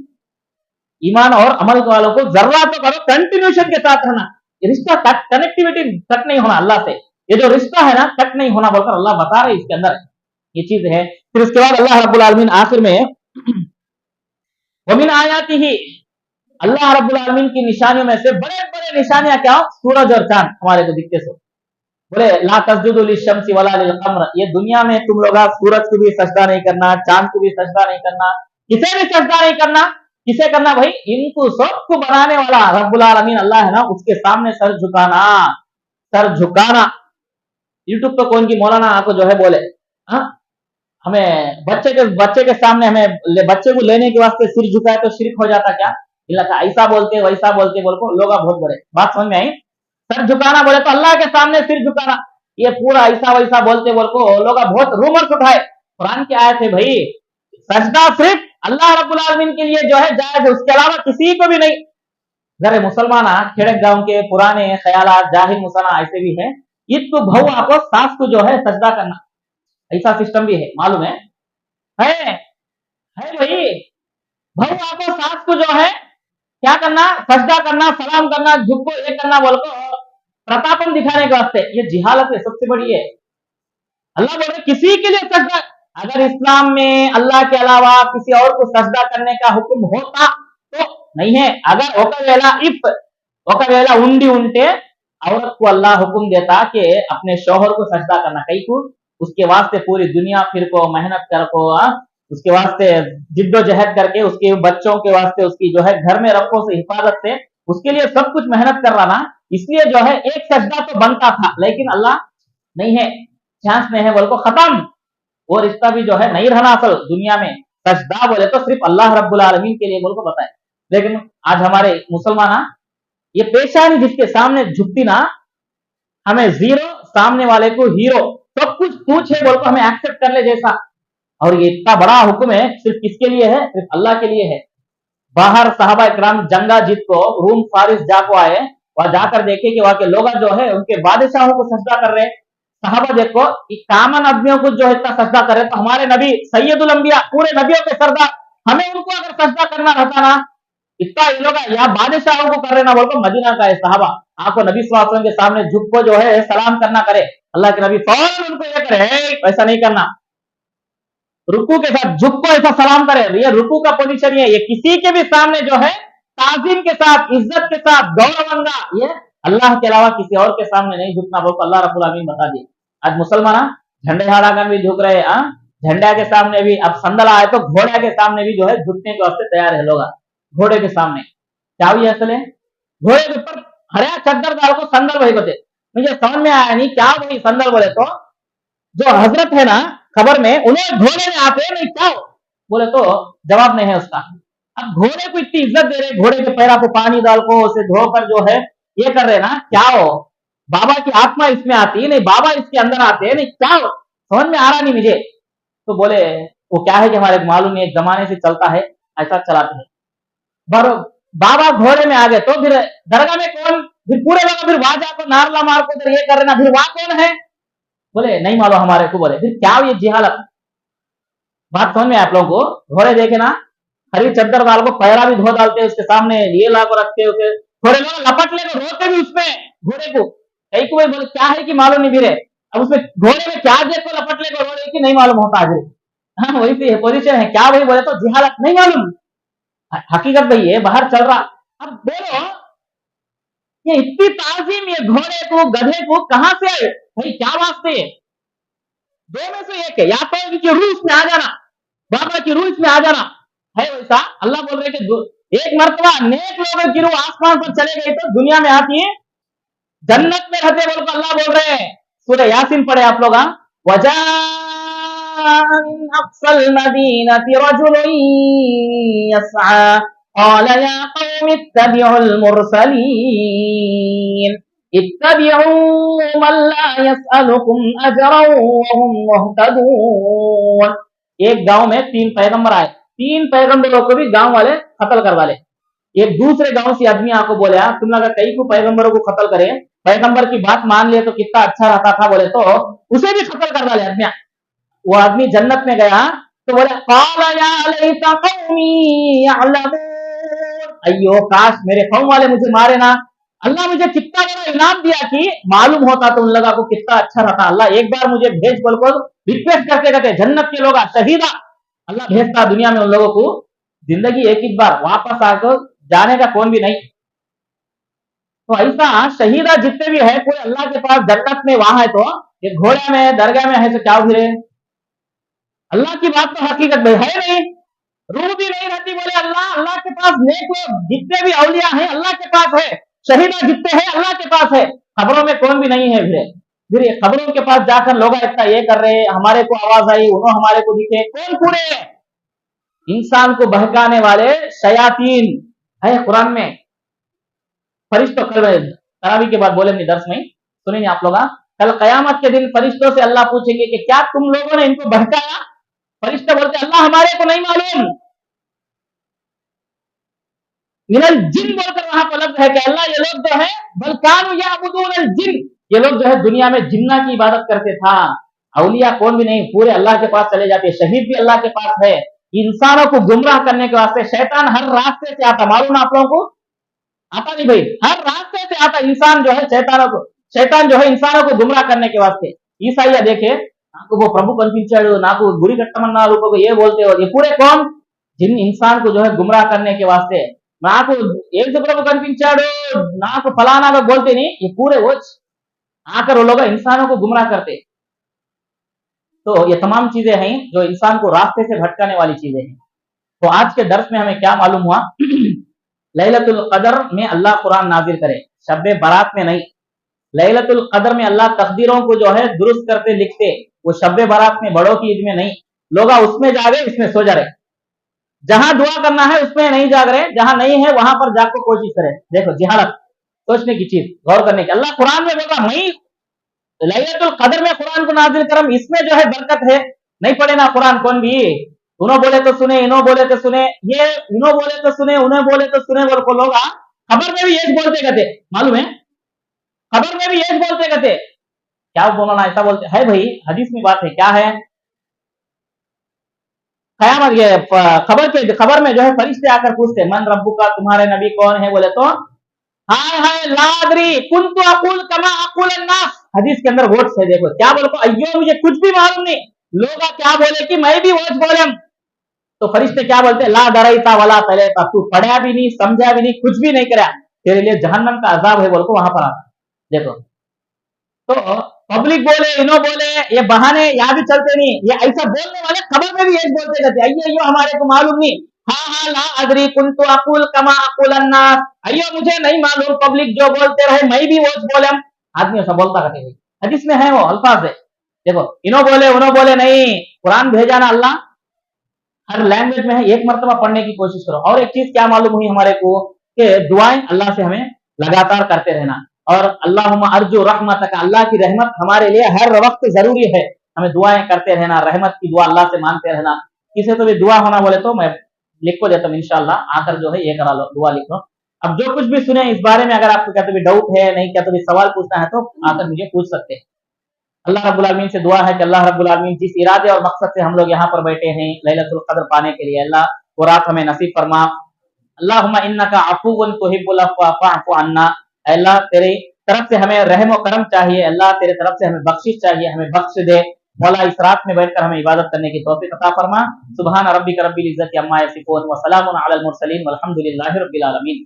ईमान और अमल वालों को जर्रा तो करो, कंटिन्यूशन के साथ रहना, रिश्ता कनेक्टिविटी कट नहीं होना अल्लाह से, ये जो रिश्ता है ना कट नहीं होना बोलकर अल्लाह बता रहे इसके अंदर ये चीज है। फिर उसके बाद अल्लाह रब्बुल आलमीन आखिर में वमिन आयातिही, अल्लाह रब्बुल आलमीन की निशानियों में से बड़े बड़े निशानियां क्या हो, सूरज और चांद हमारे को दिखते सो। बोले ला तस्जुदु लिशम्सी वला लिलकमर, ये दुनिया में तुम लोग सूरज को भी सजदा नहीं करना, चांद को भी सजदा नहीं करना, किसे भी सजदा नहीं करना। किसे करना भाई, इनको सबको बनाने वाला रब्बुल आलमीन अल्लाह है ना, उसके सामने सर झुकाना, सर झुकाना। यूट्यूब पे कौन की मौलाना आपको जो है बोले हमें बच्चे के सामने हमें बच्चे को लेने के वास्ते सिर झुकाए तो शिरक हो जाता क्या, ऐसा बोलते वैसा बोलते बोल को लोग बहुत बड़े। बात समझ में आई? सर झुकाना बोले तो अल्लाह के सामने सिर झुकाना, ये पूरा ऐसा वैसा बोलते बोल को लोग बहुत रूमर्स उठाए। कुरान की आयत है भाई, सजदा सिर्फ अल्लाह रब्बुल आलमीन के लिए जो है जायज है, उसके अलावा किसी को भी नहीं। जरे मुसलमान खेड़े गांव के पुराने ख्यालात जाहिल मुसलमान ऐसे भी है, ईद को भाऊ आपको सास को जो है सजदा करना, ऐसा सिस्टम भी है, मालूम है भाई। भाऊ आपको सास को जो है क्या करना, सजदा करना, सलाम करना, झुक को ये करना बोल को प्रतापन दिखाने के वास्ते, ये जिहालत है सबसे बड़ी है। अल्लाह बोल रहे किसी के लिए सजदा, अगर इस्लाम में अल्लाह के अलावा किसी और को सजदा करने का हुक्म होता तो नहीं है। अगर ఒకవేళ ఉండి ఉంటే औरत को अल्लाह हुक्म देता कि अपने शौहर को सजदा करना, कई को उसके वास्ते पूरी दुनिया फिर को मेहनत कर को उसके वास्ते जिद्दोजहद करके उसके बच्चों के वास्ते उसकी जो है घर में रखो से हिफाजत से उसके लिए सब कुछ मेहनत कर रहा ना, इसलिए जो है एक सजदा तो बनता था, लेकिन अल्लाह नहीं है, चांस नहीं है बोल को खत्म, वो रिश्ता भी जो है नहीं रहना असल दुनिया में। सजदा बोले तो सिर्फ अल्लाह रब्बुल आलमीन के लिए बोल को बताए। लेकिन आज हमारे मुसलमान ये पेशानी जिसके सामने झुकती ना, हमें जीरो, सामने वाले को हीरो, सब कुछ पूछे बोल को हमें एक्सेप्ट कर ले जैसा। और ये इतना बड़ा हुक्म है सिर्फ किसके लिए है, सिर्फ अल्लाह के लिए है। बाहर सहाबा इकराम जंगा जीत को रूम फारिस जाको आए, वहां जाकर देखे कि वहां के लोग जो है उनके बादशाहों को सजदा कर रहे। सहाबा देखो कामन आदमियों को जो इतना सजदा करे, तो हमारे नबी सैयदुल अंबिया पूरे नबियों के सरदार, हमें उनको अगर सजदा करना रहता ना, इतना ये लोग या बादशाहों को कर रहे ना बोल को मदीना का है सहाबा, आपको नबी सल्लल्लाहु अलैहि वसल्लम के सामने झुक को जो है सलाम करना करे, अल्लाह के नबी फौरन उनको ये करे ऐसा नहीं करना, रुकू के साथ झुक को ऐसा सलाम करे, ये रुकू का पोजीशन है, ये किसी के भी सामने जो है ताजीम के साथ, इज्जत के साथ, गौरवंगा, ये अल्लाह के अलावा किसी और के सामने नहीं झुकना बोल अल्लाह रब्बुल आमीन बता दिए। आज मुसलमान झंडे हाड़ागन भी झुक रहे, झंडा के सामने भी, अब संदल आए तो घोड़ा के सामने भी जो है झुकने के वास्ते तैयार है लोग, घोड़े के सामने क्या हुई असल है, घोड़े के ऊपर हरिया चद्दर डाल को संदल वही बोलते, मुझे समझ में आया नहीं क्या वही संदल बोले तो जो हजरत है ना खबर में उन्हें घोड़े में आते नहीं क्या बोले तो जवाब नहीं है उसका। अब घोड़े को इतनी इज्जत दे रहे, घोड़े के पैरा को पानी डाल को उसे धोकर जो है ये कर रहे ना, क्या हो बाबा की आत्मा इसमें आती है नहीं, बाबा इसके अंदर आते हैं नहीं, क्या हो समझ में आ रहा नहीं मुझे। तो बोले वो क्या है कि हमारे मालूम नहीं, एक जमाने से चलता है ऐसा चलाते हैं। बाबा घोड़े में आ गए तो फिर दरगाह में कौन, फिर पूरे लोग फिर वहां जाकर नारला मार को ये कर रहे ना, फिर वहां कौन है, बोले नहीं मालूम हमारे को। बोले फिर क्या ये जिहालत, बात समझ में आप लोगों को। घोड़े देखे ना हरी चद्दर डाल को पैरा भी धो डालते उसके सामने, ये ला को रखते उसे, थोड़े लोग लपट ले रोते भी उसमें घोड़े को, कई को बोले क्या है कि मालूम नहीं फिर अब उसमें घोड़े में क्या देखो लपट ले रोड़े की नहीं मालूम होता आज। हाँ वही से पोजीशन है, क्या वही बोले तो जिहालत नहीं मालूम, हकीकत भाई है बाहर चल रहा। अब बोलो ये इतनी ताजीम ये घोड़े को गधे को कहां से आए भाई, क्या वास्ते है? दो में से एक है, या तो इनकी रूह इसमें आ जाना, बाबा की रूह इसमें आ जाना है वैसा। अल्लाह बोल रहे कि एक मर्तबा नेक लोगों की रूह आसमान पर चले गई तो दुनिया में आती है, जन्नत में रहते बोल अल्लाह बोल रहे हैं। सूरह यासीन पढ़े आप लोग, वजा अक्सल मदीनति रजुलन यस्आ قال يا قوم اتبعوا المرسلين اتبعوا من لا يسألكم أجرا وهم مهتدون। एक गांव में 3 पैगंबर आए, 3 पैगंबरों को भी गांव वाले कत्ल करवा ले। एक दूसरे गांव से आदमी आको बोले तुम लोग कई को पैगंबरों को कत्ल करे, पैगंबर की बात मान लिए तो कितना अच्छा रहता था, बोले तो उसे भी कत्ल कर डाले आदमी। वो आदमी जन्नत में गया तो बोले काला या लैता कौमी यअलमून, अयो काश मेरे कौम वाले मुझे मारे ना, अल्लाह मुझे कितना बड़ा इनाम दिया कि मालूम होता तो उन लोगों को कितना अच्छा रहता, अल्लाह एक बार मुझे भेज बोल को रिक्वेस्ट करते करते जन्नत के लोग शहीदा अल्लाह भेजता दुनिया में उन लोगों को, जिंदगी एक ही बार वापस आकर जाने का कौन भी नहीं। तो ऐसा शहीदा जितने भी है कोई अल्लाह के पास जन्नत में वहां है, तो ये घोड़े में दरगाह में है तो क्या फिरे, अल्लाह की बात तो हकीकत में है नहीं, रूह भी नहीं रहती, बोले अल्लाह, अल्लाह के पास नेक लोग जितने भी औलिया हैं अल्लाह के पास है, शहीदा जितने हैं अल्लाह के पास है, खबरों में कौन भी नहीं है। फिर ये खबरों के पास जाकर लोग इतना ये कर रहे हैं, हमारे को आवाज आई उन्होंने हमारे को दिखे, कौन पूरे इंसान को बहकाने वाले शयातीन है कुरान में। फरिश्तों कल तरावी के बाद बोले अपने दर्श में सुनेंगे आप लोग, कल कयामत के दिन फरिश्तों से अल्लाह पूछेंगे कि क्या तुम लोगों ने इनको बहकाया, फरिश्ते बोलते अल्लाह हमारे को नहीं मालूम, मिनल जिन बोलकर वहां पर लफ्ज है कि अल्लाह ये लोग जो है बलकानु याबुदूनल जिन, ये लोग जो है दुनिया में जिन्ना की इबादत करते था, औलिया कौन भी नहीं पूरे अल्लाह के पास चले जाते, शहीद भी अल्लाह के पास है। इंसानों को गुमराह करने के वास्ते शैतान हर रास्ते से आता, मालूम आप लोगों को आता नहीं भाई, हर रास्ते से आता इंसान जो है शैतान जो है इंसानों को गुमराह करने के वास्ते। ईसाइया देखे नाको वो प्रभु कनिపించాడు नाको गुरी कट्टमन्नारू को ये बोलते हो, ये पूरे कौन जिन इंसान को जो है गुमराह करने के वास्ते, नाको एक तो प्रभु कनिపించాడు नाको फलाना का बोलते नहीं, ये पूरे वो आकर वो लोग इंसानों को गुमराह करते। तो ये तमाम चीजें हैं जो इंसान को रास्ते से भटकाने वाली चीजें हैं। तो आज के दर्स में हमें क्या मालूम हुआ, लैलतुल कदर में अल्लाह कुरान नाजिल करे, शब्बे बारात में नहीं। लैलतुल कदर में अल्लाह तकदीरों को जो है दुरुस्त करते लिखते, वो शब्बे बारात में बड़ों की ईद में नहीं। लोग उसमें जागे इसमें सो जा रहे, जहां दुआ करना है उसमें नहीं जाग रहे, जहां नहीं है वहां पर जाग को कोशिश करें। देखो जिहालत, सोचने की चीज, गौर करने की। अल्लाह कुरान में बोला मैं लैलतुल कदर में कुरान को नाजिल करम, इसमें जो है बरकत है। नहीं पढ़े ना कुरान कौन भी, उन्हों बोले तो सुने, इन्हों बोले तो सुने, ये इन्हों बोले तो सुने, उन्हें बोले तो सुने, बोल को लोग खबर में भी यही बोलते कहते, मालूम है खबर में भी यही बोलते कहते, क्या बोलना ऐसा बोलते है भाई, हदीस में बात है क्या है, कयामत ये खबर में जो है फरिश्ते आकर पूछते मन रब्बु का, तुम्हारे नबी कौन है, बोले तो हाय हाय लादरी कुंतु अकुल कमा अकुल अन्नास, हदीस के अंदर वोट्स है। देखो क्या बोलो, अयो मुझे कुछ भी मालूम नहीं, लोग क्या बोले कि मैं भी वोट बोले, तो फरिश्ते क्या बोलते, ला डराइता वाला तलेता, तू पढ़ा भी नहीं समझा भी नहीं कुछ भी नहीं करा, तेरे लिए जहन्नम का अजाब है बोल को वहां पर आता। देखो तो पब्लिक बोले इन्हों बोले ये बहाने यहाँ भी चलते नहीं, ये ऐसा बोलने वाले खबर में भी यही बोलते रहते, अयो हमारे को मालूम नहीं, हाँ हाँ ला अदरी कुंतु अकुल कमा अकुल अन्नास, अयो मुझे नहीं मालूम, पब्लिक जो बोलते रहे मैं भी वो बोले, आदमी ऐसा बोलता रहते हैं। हदीस में है वो अल्फाज है। देखो इन्हों बोले उन्हों बोले नहीं, कुरान भेजा ना अल्लाह हर लैंग्वेज में है, एक मर्तबा पढ़ने की कोशिश करो। और एक चीज क्या मालूम हुई हमारे को कि दुआएं अल्लाह से हमें लगातार करते रहना, और अल्लाहुम्मा अर्जु रहमतक, अल्लाह की रहमत हमारे लिए हर वक्त जरूरी है, हमें दुआएं करते रहना, रहमत की दुआ अल्लाह से मांगते रहना। किसी तो भी दुआ होना बोले तो मैं लिख को देता हूँ इंशाल्लाह, आकर जो है ये करा लो, दुआ लिख लो। अब जो कुछ भी सुने इस बारे में अगर आपको क्या तो भी डाउट है, नहीं क्या तो भी सवाल पूछना है तो आकर मुझे पूछ सकते हैं। अल्लाह रब्बुल आलमीन से दुआ है कि अल्लाह रब्बुल आलमीन जिस इरादे और मकसद से हम लोग यहाँ पर बैठे हैं लैलतुल कद्र पाने के लिए, अल्लाह वो रात हमें नसीब फरमा। अल्लाहुम्मा इन्नका अफुव्वुन तुहिब्बुल अफ़्वा फ़अफ़ु अन्ना, अल्लाह तेरी तरफ से हमें रहम व करम चाहिए, अल्लाह तेरे तरफ से हमें बख्शिश चाहिए, हमें बख्श दे मौला, इस रात में बैठकर हमें इबादत करने की तौफीक अता फरमा। सुब्हान रब्बिक रब्बिल इज्जति अम्मा यसिफून व सलामुन अलल मुरसलीन वल्हम्दुलिल्लाहि रब्बिल आलमीन।